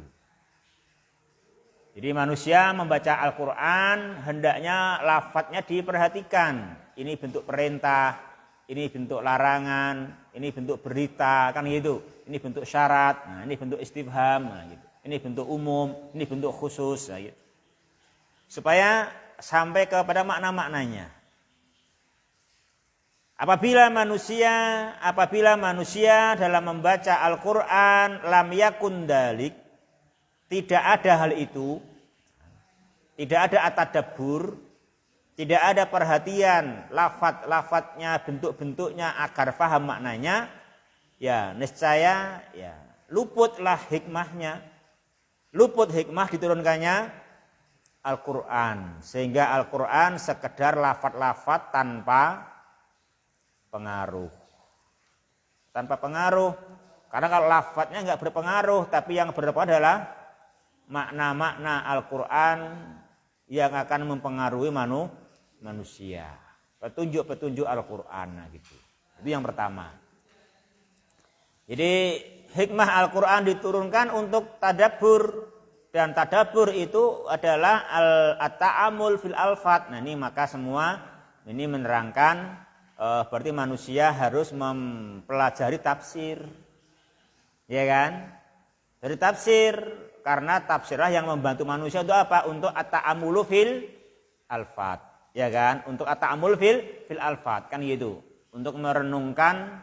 S1: Jadi manusia membaca Al-Quran hendaknya lafadznya diperhatikan. Ini bentuk perintah, ini bentuk larangan, ini bentuk berita, kan gitu. Ini bentuk syarat, nah ini bentuk istifham, nah gitu. Ini bentuk umum, ini bentuk khusus, nah gitu. supaya sampai kepada makna-maknanya. Apabila manusia dalam membaca Al-Qur'an lam yakun dalik, tidak ada hal itu, tidak ada at-tadabbur, tidak ada perhatian lafaz-lafaznya, bentuk-bentuknya agar paham maknanya, ya niscaya ya luputlah hikmahnya. Luput hikmah diturunkannya Al-Qur'an, sehingga Al-Qur'an sekedar lafaz-lafaz tanpa pengaruh. Tanpa pengaruh. Karena kalau lafaznya enggak berpengaruh, tapi yang berpengaruh adalah makna-makna Al-Qur'an yang akan mempengaruhi manusia. Petunjuk-petunjuk Al-Qur'an, nah gitu. Itu yang pertama. Jadi hikmah Al-Qur'an diturunkan untuk tadabbur, dan tadabbur itu adalah at-ta'amul fil alfat. Nah, ini maka semua ini menerangkan berarti manusia harus mempelajari tafsir. Ya kan? Dari tafsir, karena tafsirlah yang membantu manusia untuk apa? Untuk at-ta'amulu fil alfat. Ya kan? Untuk at-ta'amul fil alfat, kan gitu. Untuk merenungkan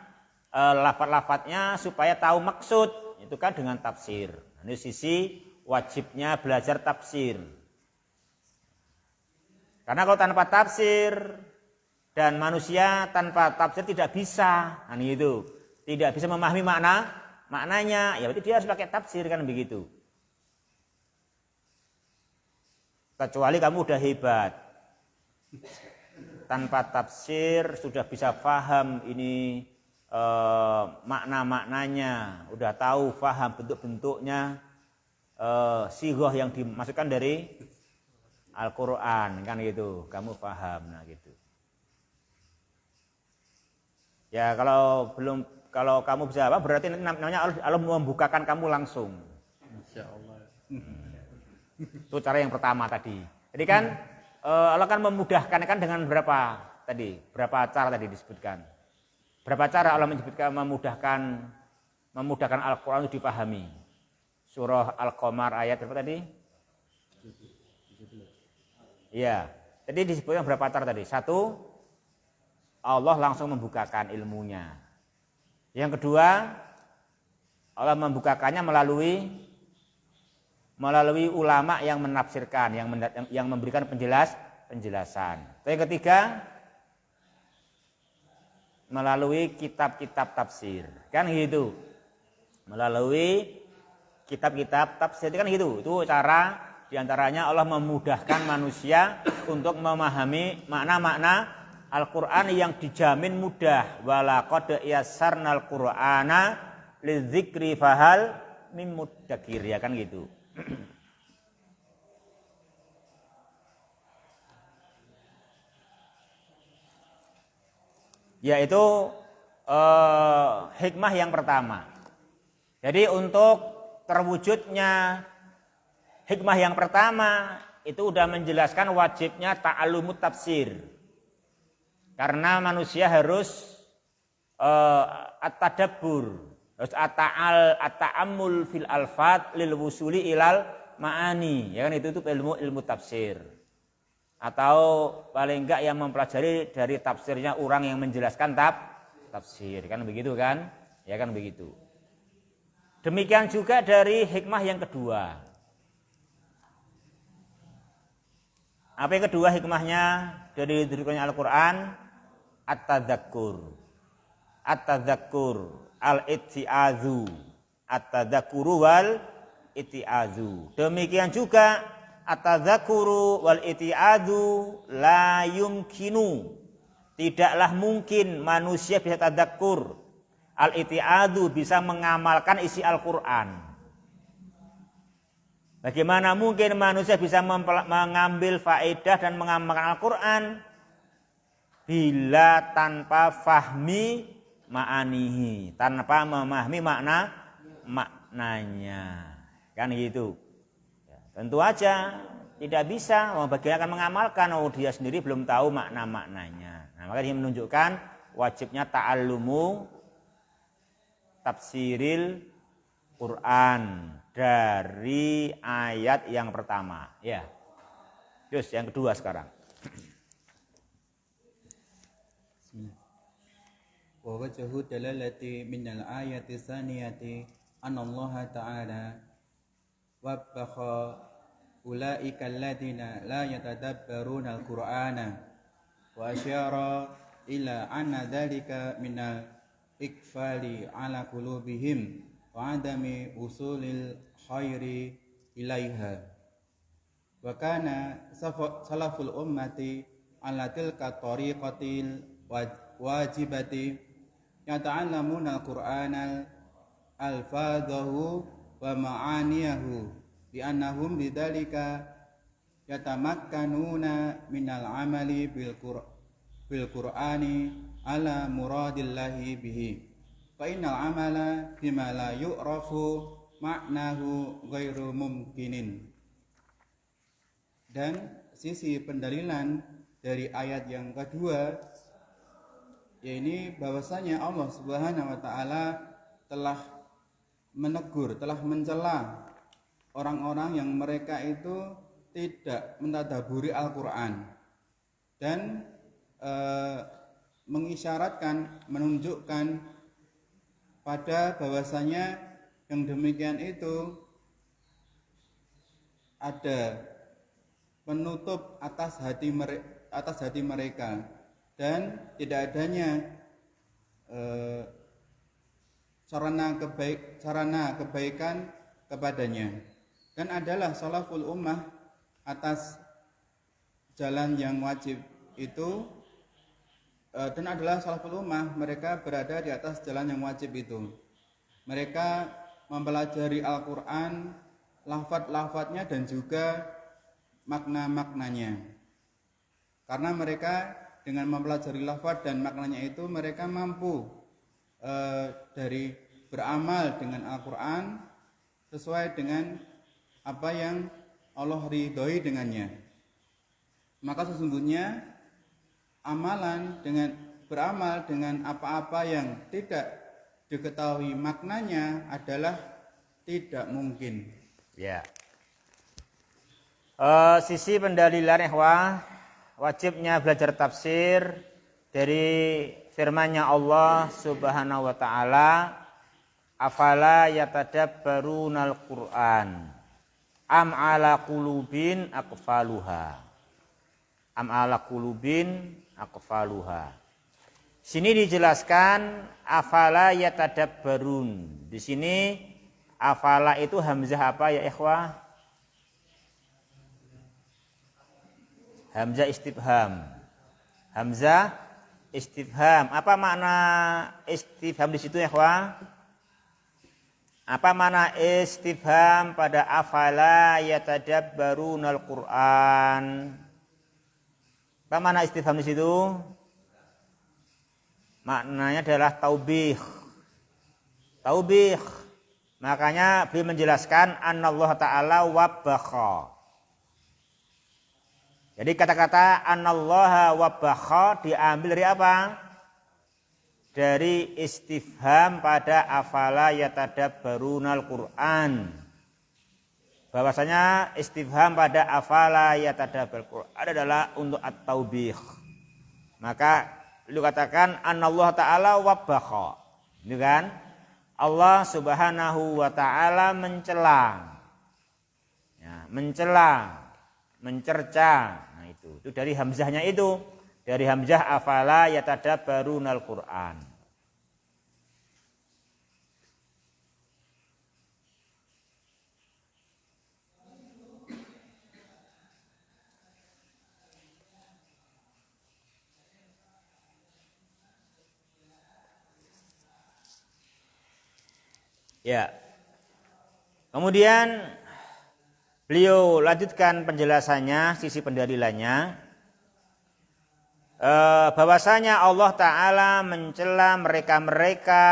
S1: lafaz-lafaznya supaya tahu maksud, itu kan dengan tafsir. Ini sisi wajibnya belajar tafsir. Karena kalau tanpa tafsir dan manusia tanpa tafsir tidak bisa, nah itu tidak bisa memahami maknanya, ya berarti dia harus pakai tafsir, kan begitu. Kecuali kamu udah hebat, tanpa tafsir sudah bisa paham ini makna-maknanya, udah tahu paham bentuk-bentuknya, sighah yang dimasukkan dari Al-Qur'an, kan gitu, kamu paham, nah gitu. Ya kalau kamu bisa apa, berarti namanya Allah membukakan kamu langsung.
S2: Insyaallah.
S1: Itu cara yang pertama tadi. Jadi kan Allah kan memudahkan kan dengan berapa cara tadi disebutkan. Berapa cara Allah menyebutkan memudahkan Al-Qur'an itu dipahami. Surah Al-Qamar ayat berapa tadi? 17. Iya. Jadi disebutkan berapa cara tadi? Satu, Allah langsung membukakan ilmunya. Yang kedua, Allah membukakannya melalui ulama yang menafsirkan, yang memberikan penjelasan. Yang ketiga, melalui kitab-kitab tafsir, kan gitu. Melalui kitab-kitab tafsir, kan gitu. Itu cara diantaranya Allah memudahkan manusia untuk memahami makna-makna Al-Qur'an yang dijamin mudah. Walaqad yassarnal Qur'ana lidzikri fahal mim muddakir, ya kan gitu. Yaitu hikmah yang pertama. Jadi untuk terwujudnya hikmah yang pertama itu udah menjelaskan wajibnya ta'allumut tafsir. Karena manusia harus at-tadabbur, harus at-ta'ammul fil alfat lil wusuli ilal ma'ani. Ya kan itu ilmu tafsir. Atau paling enggak yang mempelajari dari tafsirnya orang yang menjelaskan tafsir. Kan begitu kan? Ya kan begitu. Demikian juga dari hikmah yang kedua. Apa yang kedua hikmahnya dari diturunkannya Al-Qur'an? At-tadzakkur, al-itti'azu, at-tadzakuru wal itti'azu. Demikian juga at-tadzakuru wal itti'azu la yumkinu. Tidaklah mungkin manusia bisa tadzakkur, al-itti'azu bisa mengamalkan isi Al-Qur'an. Bagaimana mungkin manusia bisa mengambil faedah dan mengamalkan Al-Qur'an bila tanpa fahmi ma'anihi, tanpa memahami maknanya, kan gitu. Ya, tentu aja tidak bisa. Bagaimana akan mengamalkan? Dia sendiri belum tahu maknanya. Nah, maka dia menunjukkan wajibnya ta'allumu tafsiril Quran dari ayat yang pertama. Ya. Terus yang kedua sekarang.
S3: Bismillah. Wa wajhu dalalati min al-ayati tsaniyati anna Allah ta'ala wabbakha ulaika alladziina la yatadabbaruna al-Qur'ana wa asyara ila anna dzalika min al-ikfali ala qulubihim wa adami usulil khairi ilaiha. Wa kana salaful ummati ala tilka tariqatil wajibati yata'allamuna al-Qur'ana alfadhahu wa ma'aniyahu bi annahum bidzalika yatamakkanuna minal amali bil Qur'ani ala muradillahi bihi fa innal amala bima la yu'rafu ma'nahu ghairu mumkinin. Dan sisi pendalilan dari ayat yang kedua, yaitu bahwasanya Allah Subhanahu wa taala telah menegur, telah mencela orang-orang yang mereka itu tidak mentadaburi Al-Qur'an dan mengisyaratkan, menunjukkan pada bahwasanya yang demikian itu ada penutup atas hati mereka dan tidak adanya sarana kebaikan kepadanya, dan adalah salaful ummah atas jalan yang wajib itu, dan adalah salaful ummah mereka berada di atas jalan yang wajib itu. Mereka mempelajari Al-Qur'an, lafaz-lafaznya dan juga makna-maknanya. Karena mereka dengan mempelajari lafaz dan maknanya itu mereka mampu dari beramal dengan Al-Qur'an sesuai dengan apa yang Allah ridhoi dengannya. Maka sesungguhnya beramal dengan apa-apa yang tidak diketahui maknanya adalah tidak mungkin.
S1: Ya. Sisi pendalilan ikhwah, wajibnya belajar tafsir dari firman-Nya Allah Subhanahu wa taala, afala yatadabbarunal Qur'an am ala qulubin aqfaluha. Am ala qulubin aqfaluha. Sini dijelaskan afala yatadabbarun. Di sini afala itu hamzah apa ya ikhwah? Hamzah istifham. Hamzah istifham. Apa makna istifham di situ ya, ikhwah? Apa makna istifham pada afala yatadabbarunal Qur'an? Apa makna istifham di situ? Maknanya adalah taubih. Taubih. Makanya beliau menjelaskan anallahu ta'ala wabbakha. Jadi kata-kata anallaha wabbakha diambil dari apa? Dari istifham pada afala yatadabbarunal Qur'an. Bahwasanya istifham pada afala yatadabbarunal Qur'an adalah untuk at-taubih. Maka beliau katakan anallahu ta'ala wabbakha. Itu kan? Allah Subhanahu wa ta'ala mencela. Ya, mencela, mencerca. Nah itu dari hamzahnya itu. Dari hamzah afala yatadabbarunal Qur'an. Ya. Kemudian beliau lanjutkan penjelasannya, sisi pendalilannya, bahwasanya Allah Ta'ala mencela mereka-mereka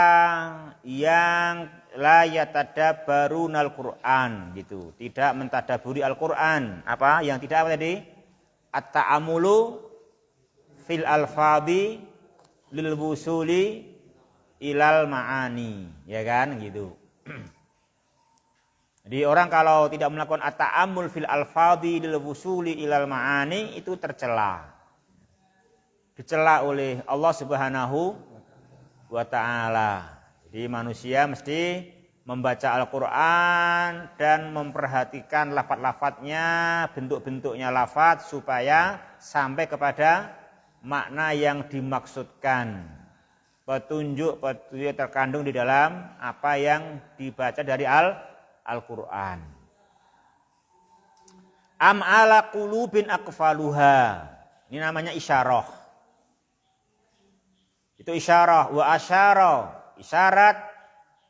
S1: yang la yatadabbarunal Qur'an gitu, tidak mentadaburi Al-Qur'an. Apa? Yang tidak apa tadi? At-ta'amulu fil alfadhi lil wusuli ilal ma'ani, ya kan gitu. Jadi orang kalau tidak melakukan at-ta'ammul fil alfadhi lil wusuli ilal ma'ani itu tercela. Dicela oleh Allah Subhanahu wa taala. Jadi manusia mesti membaca Al-Qur'an dan memperhatikan lafaz-lafaznya, bentuk-bentuknya lafaz supaya sampai kepada makna yang dimaksudkan. Petunjuk terkandung di dalam apa yang dibaca dari Al-Qur'an. Am ala qulubin aqfaluha. Ini namanya isyarah. Itu isyarah wa asyara, isyarat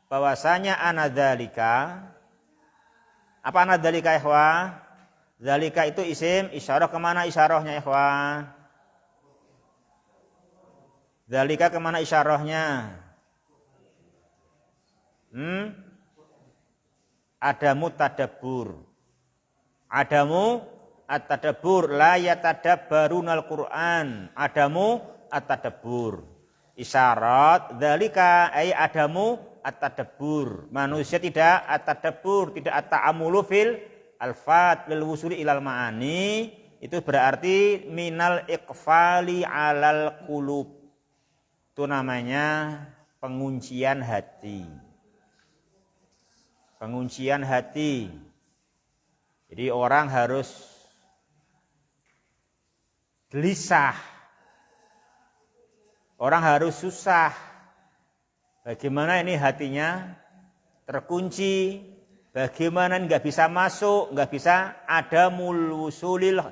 S1: bahwasanya anadzalika. Apa anadzalika ikhwah? Zalika itu isim, isyarah kemana isyarahnya ikhwah? Zalika kemana isyarahnya? Adamu tadabbur. Adamu at-tadabbur la yatadabbarunal Qur'an. Adamu at-tadabbur. Isyarat dzalika ay adamu at-tadabbur. Manusia tidak at-tadabbur, tidak at-ta'ammulu fil alfat lil wusuli ilal ma'ani. Itu berarti minal iqfali alal qulub. Itu namanya penguncian hati. Penguncian hati. Jadi orang harus gelisah. Orang harus susah. Bagaimana ini hatinya terkunci. Bagaimana nggak bisa masuk, nggak bisa ada wusulil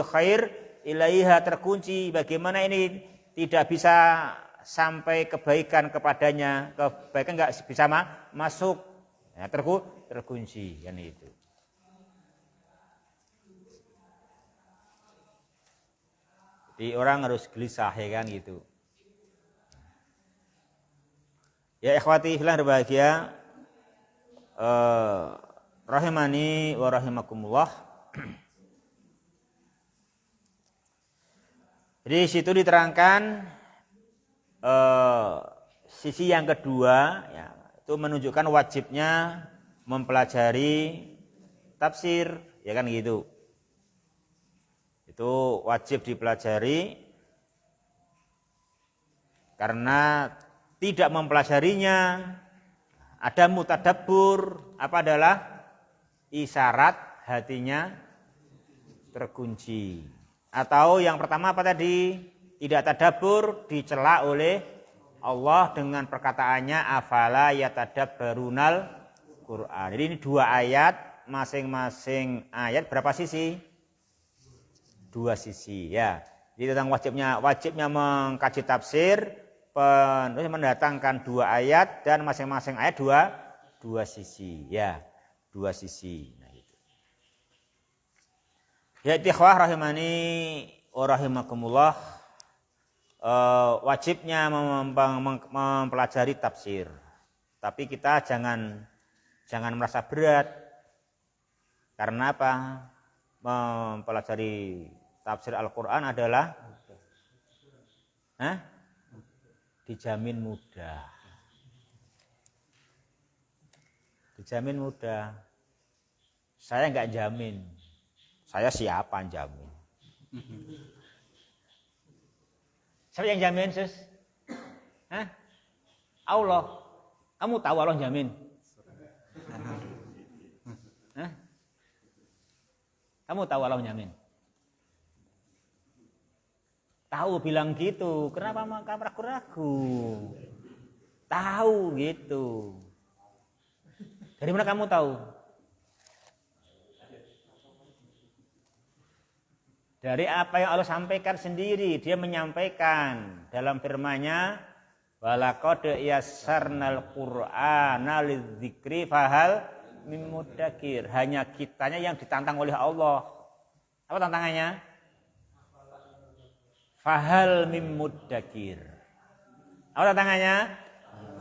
S1: khair ilaiha terkunci. Bagaimana ini tidak bisa sampai kebaikan kepadanya, kebaikan nggak bisa masuk, ya, terkunci kan itu. Jadi orang harus gelisah ya kan gitu. Ya ikhwati fillah berbahagia, rahimani wa rahimakumullah. Jadi situ diterangkan sisi yang kedua, ya, itu menunjukkan wajibnya mempelajari tafsir, ya kan gitu. Itu wajib dipelajari karena tidak mempelajarinya ada mutadabbur, apa adalah isyarat hatinya terkunci. Atau yang pertama apa tadi? Tidak tadabbur, dicela oleh Allah dengan perkataannya afala yatadabbarunal Qur'an. Jadi ini dua ayat, masing-masing ayat berapa sisi? Dua sisi ya. Jadi tentang wajibnya mengkaji tafsir, mendatangkan dua ayat dan masing-masing ayat dua sisi ya, dua sisi. Nah, gitu. Ya ikhwah rahimani wa rahimakumullah, wajibnya mempelajari tafsir. Tapi kita jangan merasa berat. Karena apa? Mempelajari tafsir Al-Quran adalah dijamin mudah. Dijamin mudah. Saya enggak jamin. Saya siapa yang jamin? Siapa yang jamin, Sus? Allah. Kamu tahu Allah jamin? Kamu tahu Allah jamin? Tahu bilang gitu, kenapa kamu ragu-ragu? Tahu gitu. Dari mana kamu tahu? Dari apa yang Allah sampaikan sendiri. Dia menyampaikan dalam firman-Nya, walaqad yassarnal Qur'ana lidzikri fahal mim muddakir. Hanya kitanya yang ditantang oleh Allah. Apa tantangannya? Fahal mim muddakir. Apa tantangannya?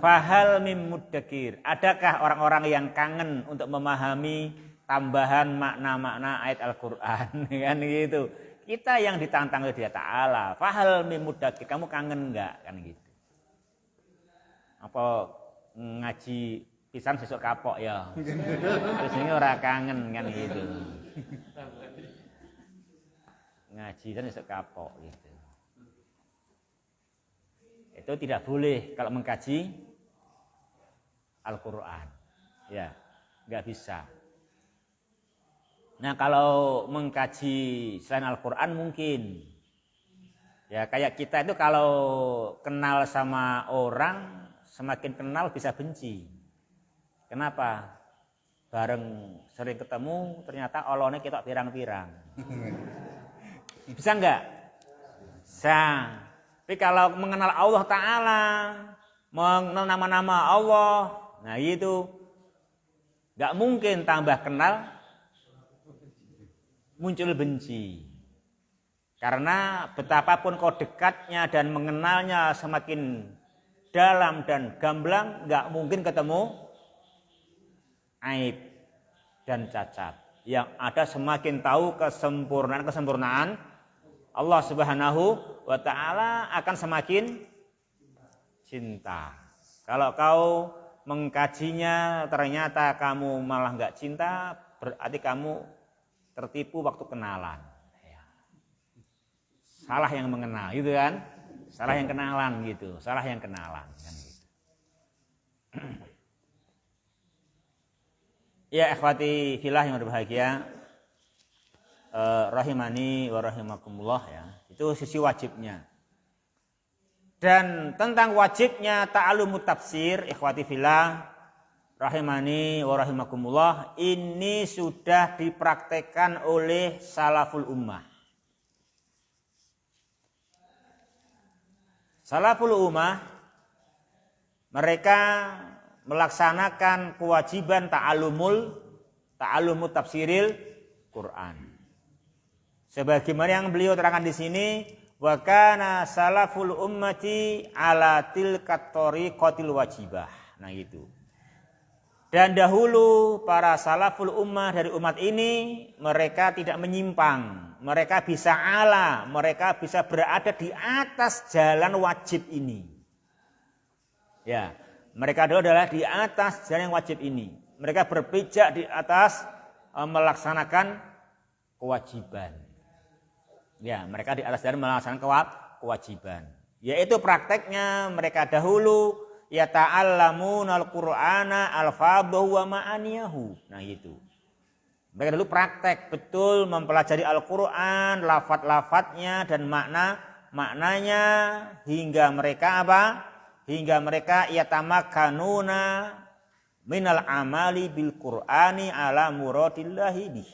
S1: Fahal mim muddakir. Adakah orang-orang yang kangen untuk memahami tambahan makna-makna ayat Al-Qur'an? Kan gitu. Kita yang ditantang oleh Dia Ta'ala. Fahal mim muddakir. Kamu kangen enggak? Kan gitu. Apa ngaji pisan sesuk kapok ya. Terus ini ora kangen kan gitu. Ngaji kan sesuk kapok gitu. Itu tidak boleh kalau mengkaji Al-Qur'an. Ya, enggak bisa. Nah, kalau mengkaji selain Al-Qur'an mungkin. Ya, kayak kita itu kalau kenal sama orang, semakin kenal bisa benci. Kenapa? Bareng sering ketemu, ternyata Allahnya kita pirang-pirang. Bisa enggak? Bisa. Tapi kalau mengenal Allah Ta'ala, mengenal nama-nama Allah, nah itu enggak mungkin tambah kenal, muncul benci. Karena betapapun kau dekatnya dan mengenalnya semakin dalam dan gamblang, nggak mungkin ketemu aib dan cacat. Yang ada semakin tahu kesempurnaan Allah Subhanahu wa Ta'ala akan semakin cinta. Kalau kau mengkajinya ternyata kamu malah nggak cinta, berarti kamu tertipu waktu kenalan. Salah yang mengenal gitu kan, salah yang kenalan gitu, salah yang kenalan kan gitu. Ya ikhwati fillah yang berbahagia, rahimani wa rahimakumullah ya, itu sisi wajibnya. Dan tentang wajibnya ta'allumut tafsir, ikhwati fillah rahimani wa rahimakumullah, ini sudah dipraktekkan oleh salaful ummah. Salaful ummah mereka melaksanakan kewajiban ta'allumut tafsiril Quran. Sebagaimana yang beliau terangkan di sini, wa kana salaful ummati ala tilkat tariqatil wajibah. Nah gitu. Dan dahulu para salaful ummah dari umat ini mereka tidak menyimpang, mereka bisa ala, mereka bisa berada di atas jalan wajib ini. Ya, mereka adalah di atas jalan yang wajib ini. Mereka berpijak di atas melaksanakan kewajiban. Ya, mereka di atas jalan melaksanakan kewajiban. Yaitu prakteknya mereka dahulu yata'allamuna al-Qur'ana al-fadhu wa ma'aniyahu. Nah itu. Mereka dulu praktek betul mempelajari Al-Qur'an, lafaz-lafaznya dan maknanya hingga mereka apa? Hingga mereka yatamakkanuna minal amali bil Qur'ani ala muradillahi bih.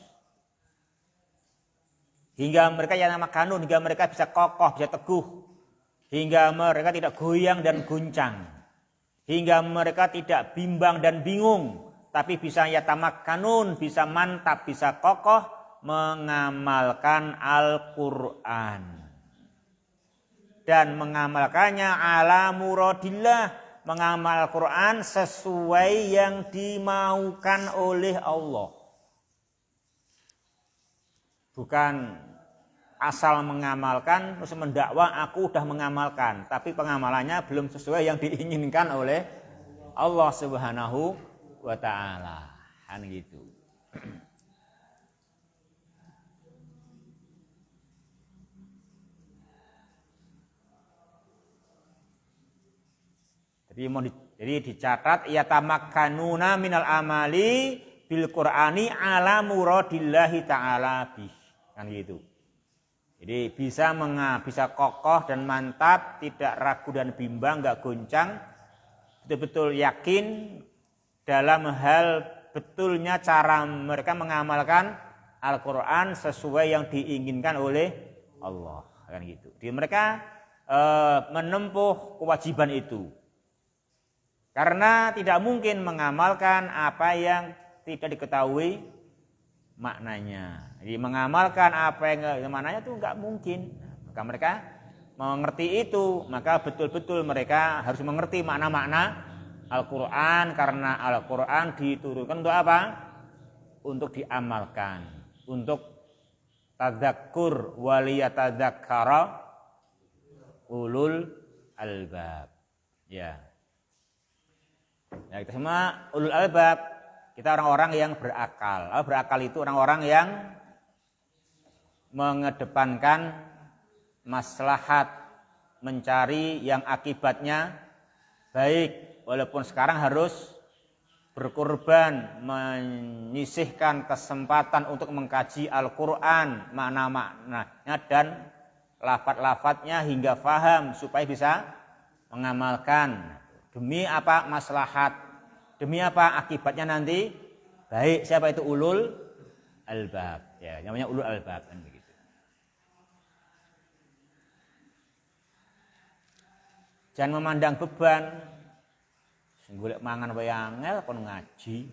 S1: Hingga mereka yatamakkanun, hingga mereka bisa kokoh, bisa teguh. Hingga mereka tidak goyang dan guncang. Hingga mereka tidak bimbang dan bingung, tapi bisa yatamakkanun, bisa mantap, bisa kokoh mengamalkan Al-Qur'an. Dan mengamalkannya ala muradillah, mengamal Al-Qur'an sesuai yang dimaukan oleh Allah. Bukan asal mengamalkan terus mendakwa aku udah mengamalkan, tapi pengamalannya belum sesuai yang diinginkan oleh Allah Subhanahu wa Ta'ala. Kan gitu. Jadi dicatat yatamakkanuna minal amali bil Qur'ani ala muradillahi ta'ala bih. Kan gitu. Jadi bisa kokoh dan mantap, tidak ragu dan bimbang, enggak goncang, betul-betul yakin dalam hal betulnya cara mereka mengamalkan Al-Qur'an sesuai yang diinginkan oleh Allah. Kan gitu. Jadi mereka menempuh kewajiban itu. Karena tidak mungkin mengamalkan apa yang tidak diketahui maknanya. Jadi mengamalkan apa yang maknanya itu enggak mungkin. Maka mereka mengerti itu, maka betul-betul mereka harus mengerti makna-makna Al-Qur'an, karena Al-Qur'an diturunkan untuk apa? Untuk diamalkan, untuk tadzakkur waliyatadzakkara ulul albab. Ya. Ya, kita semua ulul albab. Kita orang-orang yang berakal. Berakal itu orang-orang yang mengedepankan maslahat, mencari yang akibatnya baik, walaupun sekarang harus berkorban, menyisihkan kesempatan untuk mengkaji Al-Quran, makna-maknanya dan lafaz-lafaznya hingga faham supaya bisa mengamalkan. Demi apa? Maslahat. Demi apa? Akibatnya nanti baik. Siapa itu? Ulul albab. Ya, namanya ulul albab kan begitu. Jangan memandang beban. Golek mangan wae angel kon ngaji.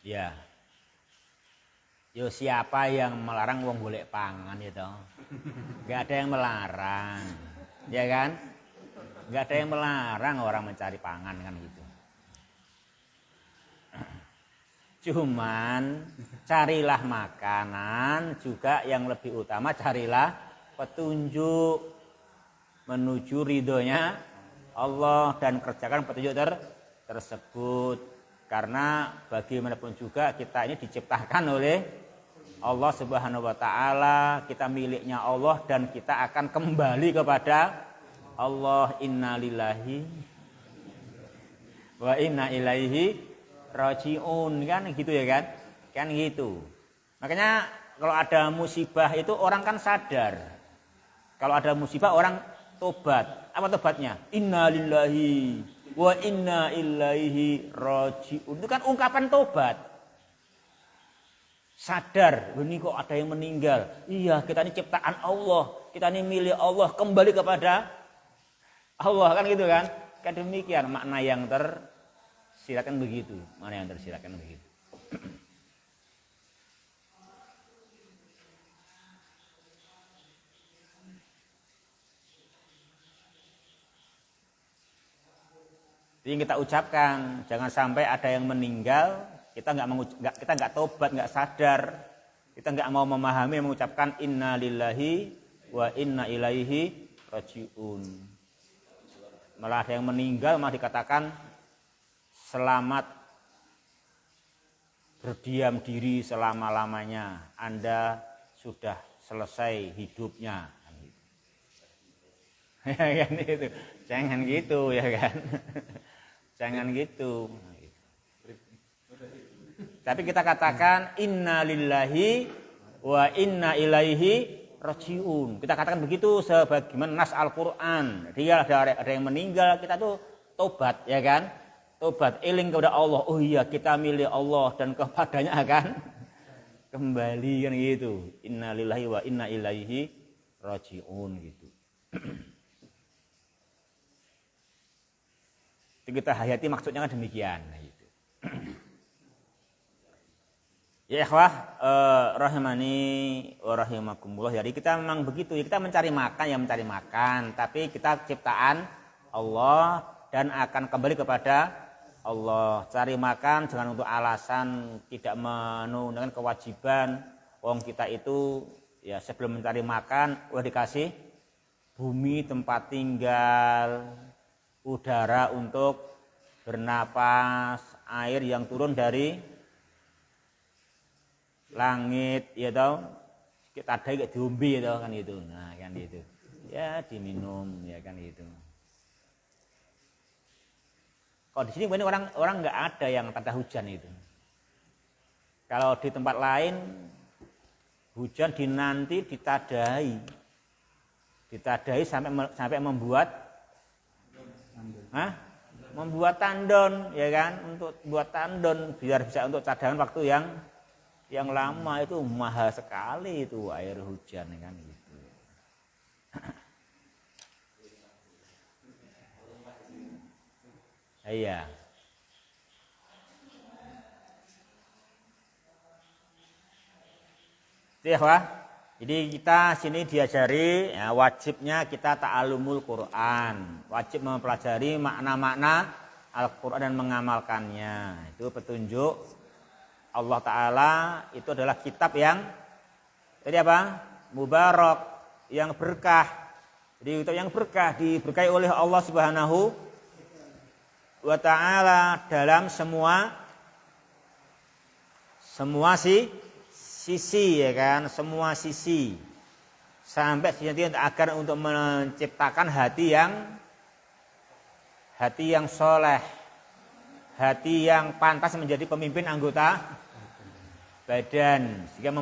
S1: Ya. Yo siapa yang melarang wong golek pangan ya toh? Enggak ada yang melarang. Ya kan? Enggak ada yang melarang orang mencari pangan kan gitu. Cuman carilah makanan juga yang lebih utama carilah petunjuk menuju ridhonya Allah dan kerjakan petunjuk tersebut. Karena bagaimanapun juga kita ini diciptakan oleh Allah Subhanahu wa taala, kita miliknya Allah dan kita akan kembali kepada Allah. Innalillahi wa inna ilaihi rajiun, kan gitu ya kan? Kan gitu. Makanya kalau ada musibah itu orang kan sadar. Kalau ada musibah orang tobat. Apa tobatnya? Innalillahi wa inna ilaihi rajiun. Itu kan ungkapan tobat. Sadar, ini kok ada yang meninggal. Iya, kita ini ciptaan Allah, kita ini milik Allah, kembali kepada Allah, kan gitu kan? Kan demikian makna yang tersiratkan begitu. Mana yang tersiratkan begitu. Jadi kita ucapkan, jangan sampai ada yang meninggal, kita nggak tobat, nggak sadar, kita nggak mau memahami, mengucapkan inna lillahi wa inna ilaihi rajiun. Malah ada yang meninggal, malah dikatakan selamat berdiam diri selama-lamanya, Anda sudah selesai hidupnya. Ya kan itu, jangan gitu ya kan. Jangan gitu. Tapi kita katakan inna lillahi wa inna ilaihi rajiun. Kita katakan begitu sebagaimana nas Al-Qur'an. Dia ada yang meninggal, kita tuh tobat ya kan? Tobat eling kepada Allah. Oh iya, kita milik Allah dan kepadanya akan kembali kan gitu. Inna lillahi wa inna ilaihi rajiun gitu. Kita hayati maksudnya kan demikian gitu. Ya ikhwah rahimani wa rahimakumullah. Jadi kita memang begitu, kita mencari makan ya mencari makan, tapi kita ciptaan Allah dan akan kembali kepada Allah. Cari makan jangan untuk alasan tidak menunaikan kewajiban. Wong kita itu ya sebelum mencari makan udah dikasih bumi tempat tinggal, udara untuk bernapas, air yang turun dari langit, ya tahu. Kita ada kayak diombe ya tahu kan itu. Nah, kan itu. Ya diminum ya kan itu. Kalau di sini banyak orang nggak ada yang tanda hujan itu. Kalau di tempat lain hujan dinanti ditadai sampai membuat membuat tandon ya kan, untuk buat tandon biar bisa untuk cadangan waktu yang lama. Itu mahal sekali itu air hujan ya kan gitu. Iya. Jadi kita sini diajari ya, wajibnya kita ta'alumul Quran, wajib mempelajari makna-makna Al-Quran dan mengamalkannya. Itu petunjuk Allah Ta'ala. Itu adalah kitab yang tadi apa? Mubarak, yang berkah. Jadi kitab yang berkah, diberkahi oleh Allah Subhanahu wa Ta'ala dalam semua sisi, ya kan, semua sisi, sampai agar untuk menciptakan hati yang soleh, hati yang pantas menjadi pemimpin anggota badan, sehingga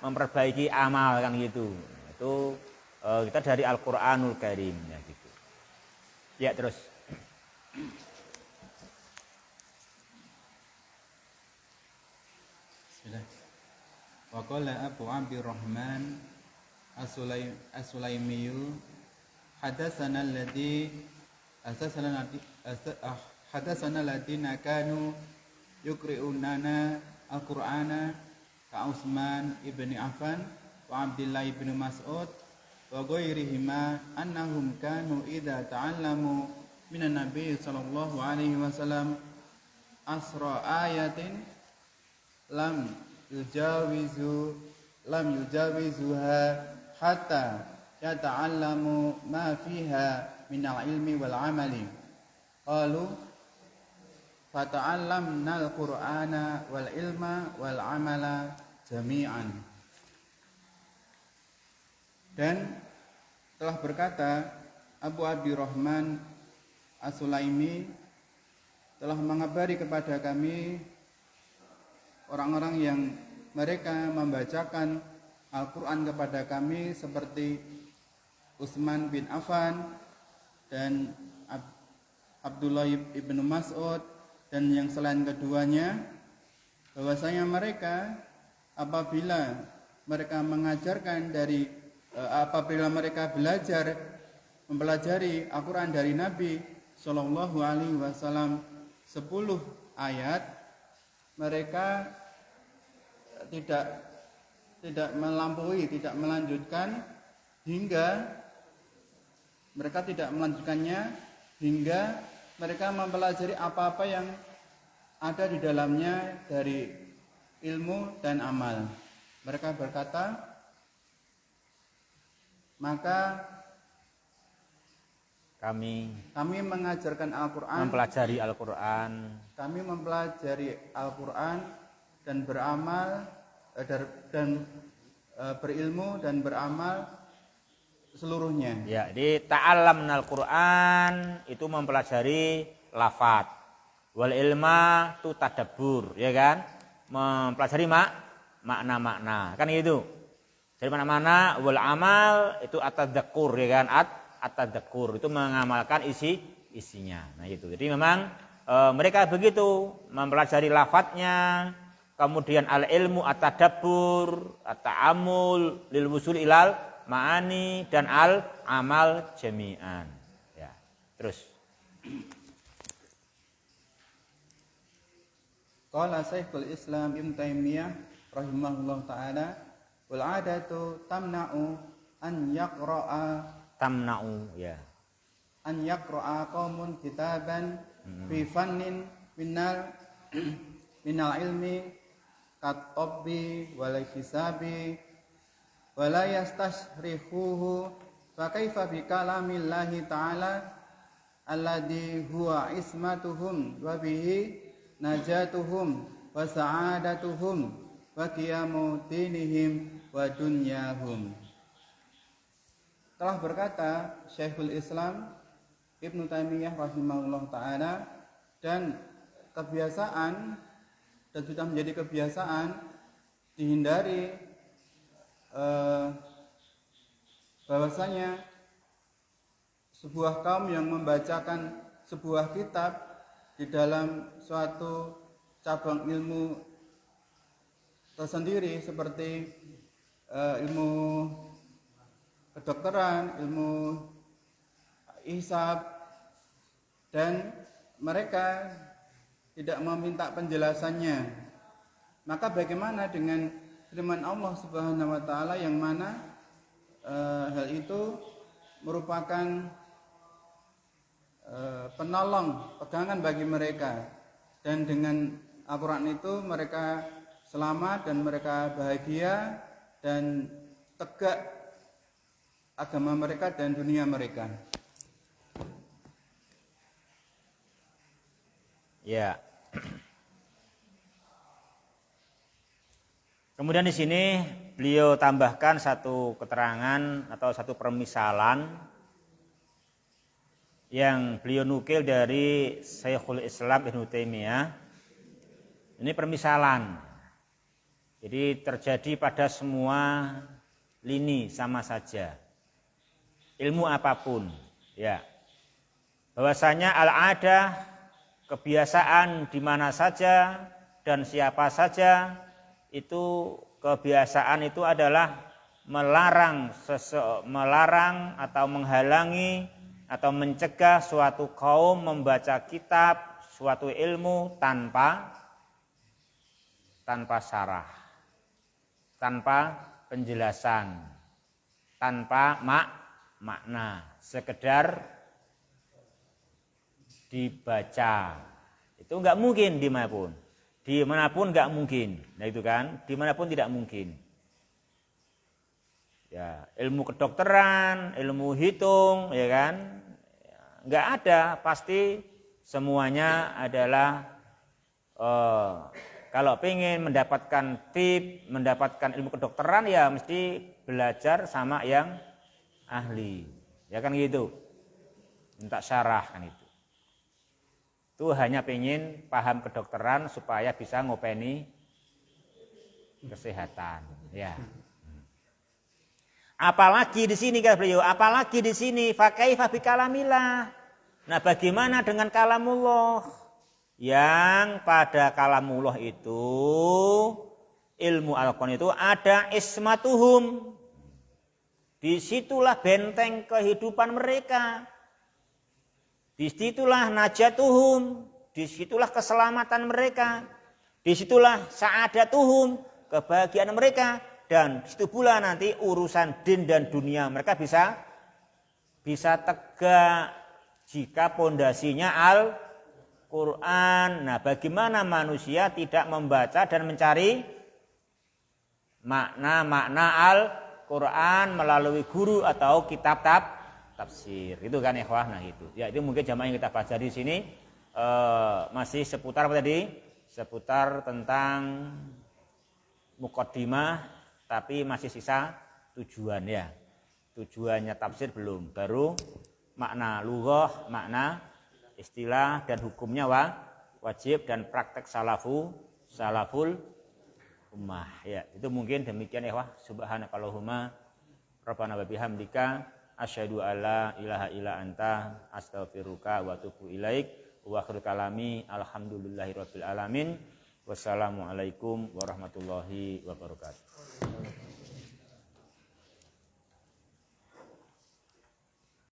S1: memperbaiki amal kan gitu. Itu kita dari Al-Qur'anul Karim ya gitu. Ya terus.
S3: Wa qala Abu Abdurrahman As-Sulaimiyu hadatsana alladziina kanu yuqri'unana al-Qur'ana ka Utsman ibn Affan wa Abdullah ibn Mas'ud wa ghairihima annahum kanu idza ta'allamu minan nabiy sallallahu alaihi wasallam asra ayatin lam yujawizuha hatta yata'allamu ma fiha minal ilmi wal amali. Qalu fata'allamna al-Qur'ana wal ilma wal amala jami'an. Dan telah berkata Abu Abdurrahman As-Sulaimi telah mengabari kepada kami orang-orang yang mereka membacakan Al-Quran kepada kami seperti Utsman bin Affan dan Abdullah ibn Mas'ud dan yang selain keduanya, bahwasanya mereka apabila mereka belajar mempelajari Al-Quran dari Nabi Shallallahu Alaihi Wasallam 10 ayat, mereka tidak melampaui, tidak melanjutkan hingga mereka mempelajari apa-apa yang ada di dalamnya dari ilmu dan amal. Mereka berkata, maka kami mengajarkan Al-Quran,
S1: mempelajari Al-Quran, dan beramal dan berilmu dan beramal seluruhnya. Ya, di ta'allamnal Qur'an itu mempelajari lafaz. Wal ilma itu tadabbur, ya kan? Mempelajari makna-makna. Kan gitu. Jadi makna-makna, wal amal itu at-tadakkur, ya kan? At-tadakkur itu mengamalkan isinya. Nah, itu. Jadi memang mereka begitu mempelajari lafadznya, kemudian al-ilmu at-tadabbur, at-ta'amul lil wusul ilal ma'ani, dan al-amal jami'an. Ya. Terus.
S3: Qala Syekhul Islam Ibnu Taimiyah rahimahullah taala, wal 'adatu tamna'u an yaqra'a qaumun kitaban fi fannin minal ilmi kat-tabbi wal hisabi wala yastashrihuhu fa kaifa bi kalamillahi ta'ala alladhi huwa ismatuhum wa bihi najatuhum wa sa'adatuhum wa qiyamu dinihim wa dunyahum. Telah berkata Syekhul Islam Ibnu Taimiyah rahimahullah ta'ala, dan sudah menjadi kebiasaan dihindari bahwasanya sebuah kaum yang membacakan sebuah kitab di dalam suatu cabang ilmu tersendiri seperti ilmu kedokteran, ilmu hisab, dan mereka tidak meminta penjelasannya, maka bagaimana dengan firman Allah Subhanahu wa taala yang mana hal itu merupakan penolong, pegangan bagi mereka, dan dengan Al-Quran itu mereka selamat dan mereka bahagia dan tegak agama mereka dan dunia mereka.
S1: Ya. Kemudian di sini beliau tambahkan satu keterangan atau satu permisalan yang beliau nukil dari Syekhul Islam Ibnu Taimiyah. Ini permisalan. Jadi terjadi pada semua lini sama saja. Ilmu apapun, ya. Bahwasanya al-adah, kebiasaan di mana saja dan siapa saja, itu kebiasaan itu adalah melarang atau menghalangi atau mencegah suatu kaum membaca kitab, suatu ilmu tanpa syarah, tanpa penjelasan, tanpa makna, sekedar dibaca. Itu enggak mungkin dimanapun enggak mungkin. Nah itu kan, dimanapun tidak mungkin. Ya, ilmu kedokteran, ilmu hitung, ya kan, enggak ada. Pasti semuanya adalah kalau pengen mendapatkan mendapatkan ilmu kedokteran, ya mesti belajar sama yang ahli. Ya kan gitu. Minta syarah kan itu. Itu hanya pengen paham kedokteran supaya bisa ngopeni kesehatan, ya. Apalagi di sini kata beliau, apalagi di sini fakaifa bi kalamillah. Nah, bagaimana dengan kalamullah? Yang pada kalamullah itu ilmu Al-Qur'an itu ada ismatuhum. Disitulah benteng kehidupan mereka. Disitulah najatuhum, disitulah keselamatan mereka, disitulah sa'adatuhum, kebahagiaan mereka, dan disitu pula nanti urusan din dan dunia mereka bisa tegak jika pondasinya Al-Quran. Nah, bagaimana manusia tidak membaca dan mencari makna-makna Al-Quran melalui guru atau kitab tafsir, itu kan ikhwah. Nah itu, ya itu mungkin jamaah yang kita baca di sini masih seputar apa tadi? Seputar tentang muqaddimah, tapi masih sisa tujuan ya. Tujuannya tafsir belum, baru makna lughah, makna istilah dan hukumnya wajib dan praktek salaful ummah. Ya itu mungkin demikian ikhwah. Subhanakallahumma rabbana wa bihamdika asyhadu alla ilaha illa anta astaghfiruka wa atubu ilaik wa akhiru kalami alhamdulillahirabbil alamin. Wassalamualaikum warahmatullahi wabarakatuh.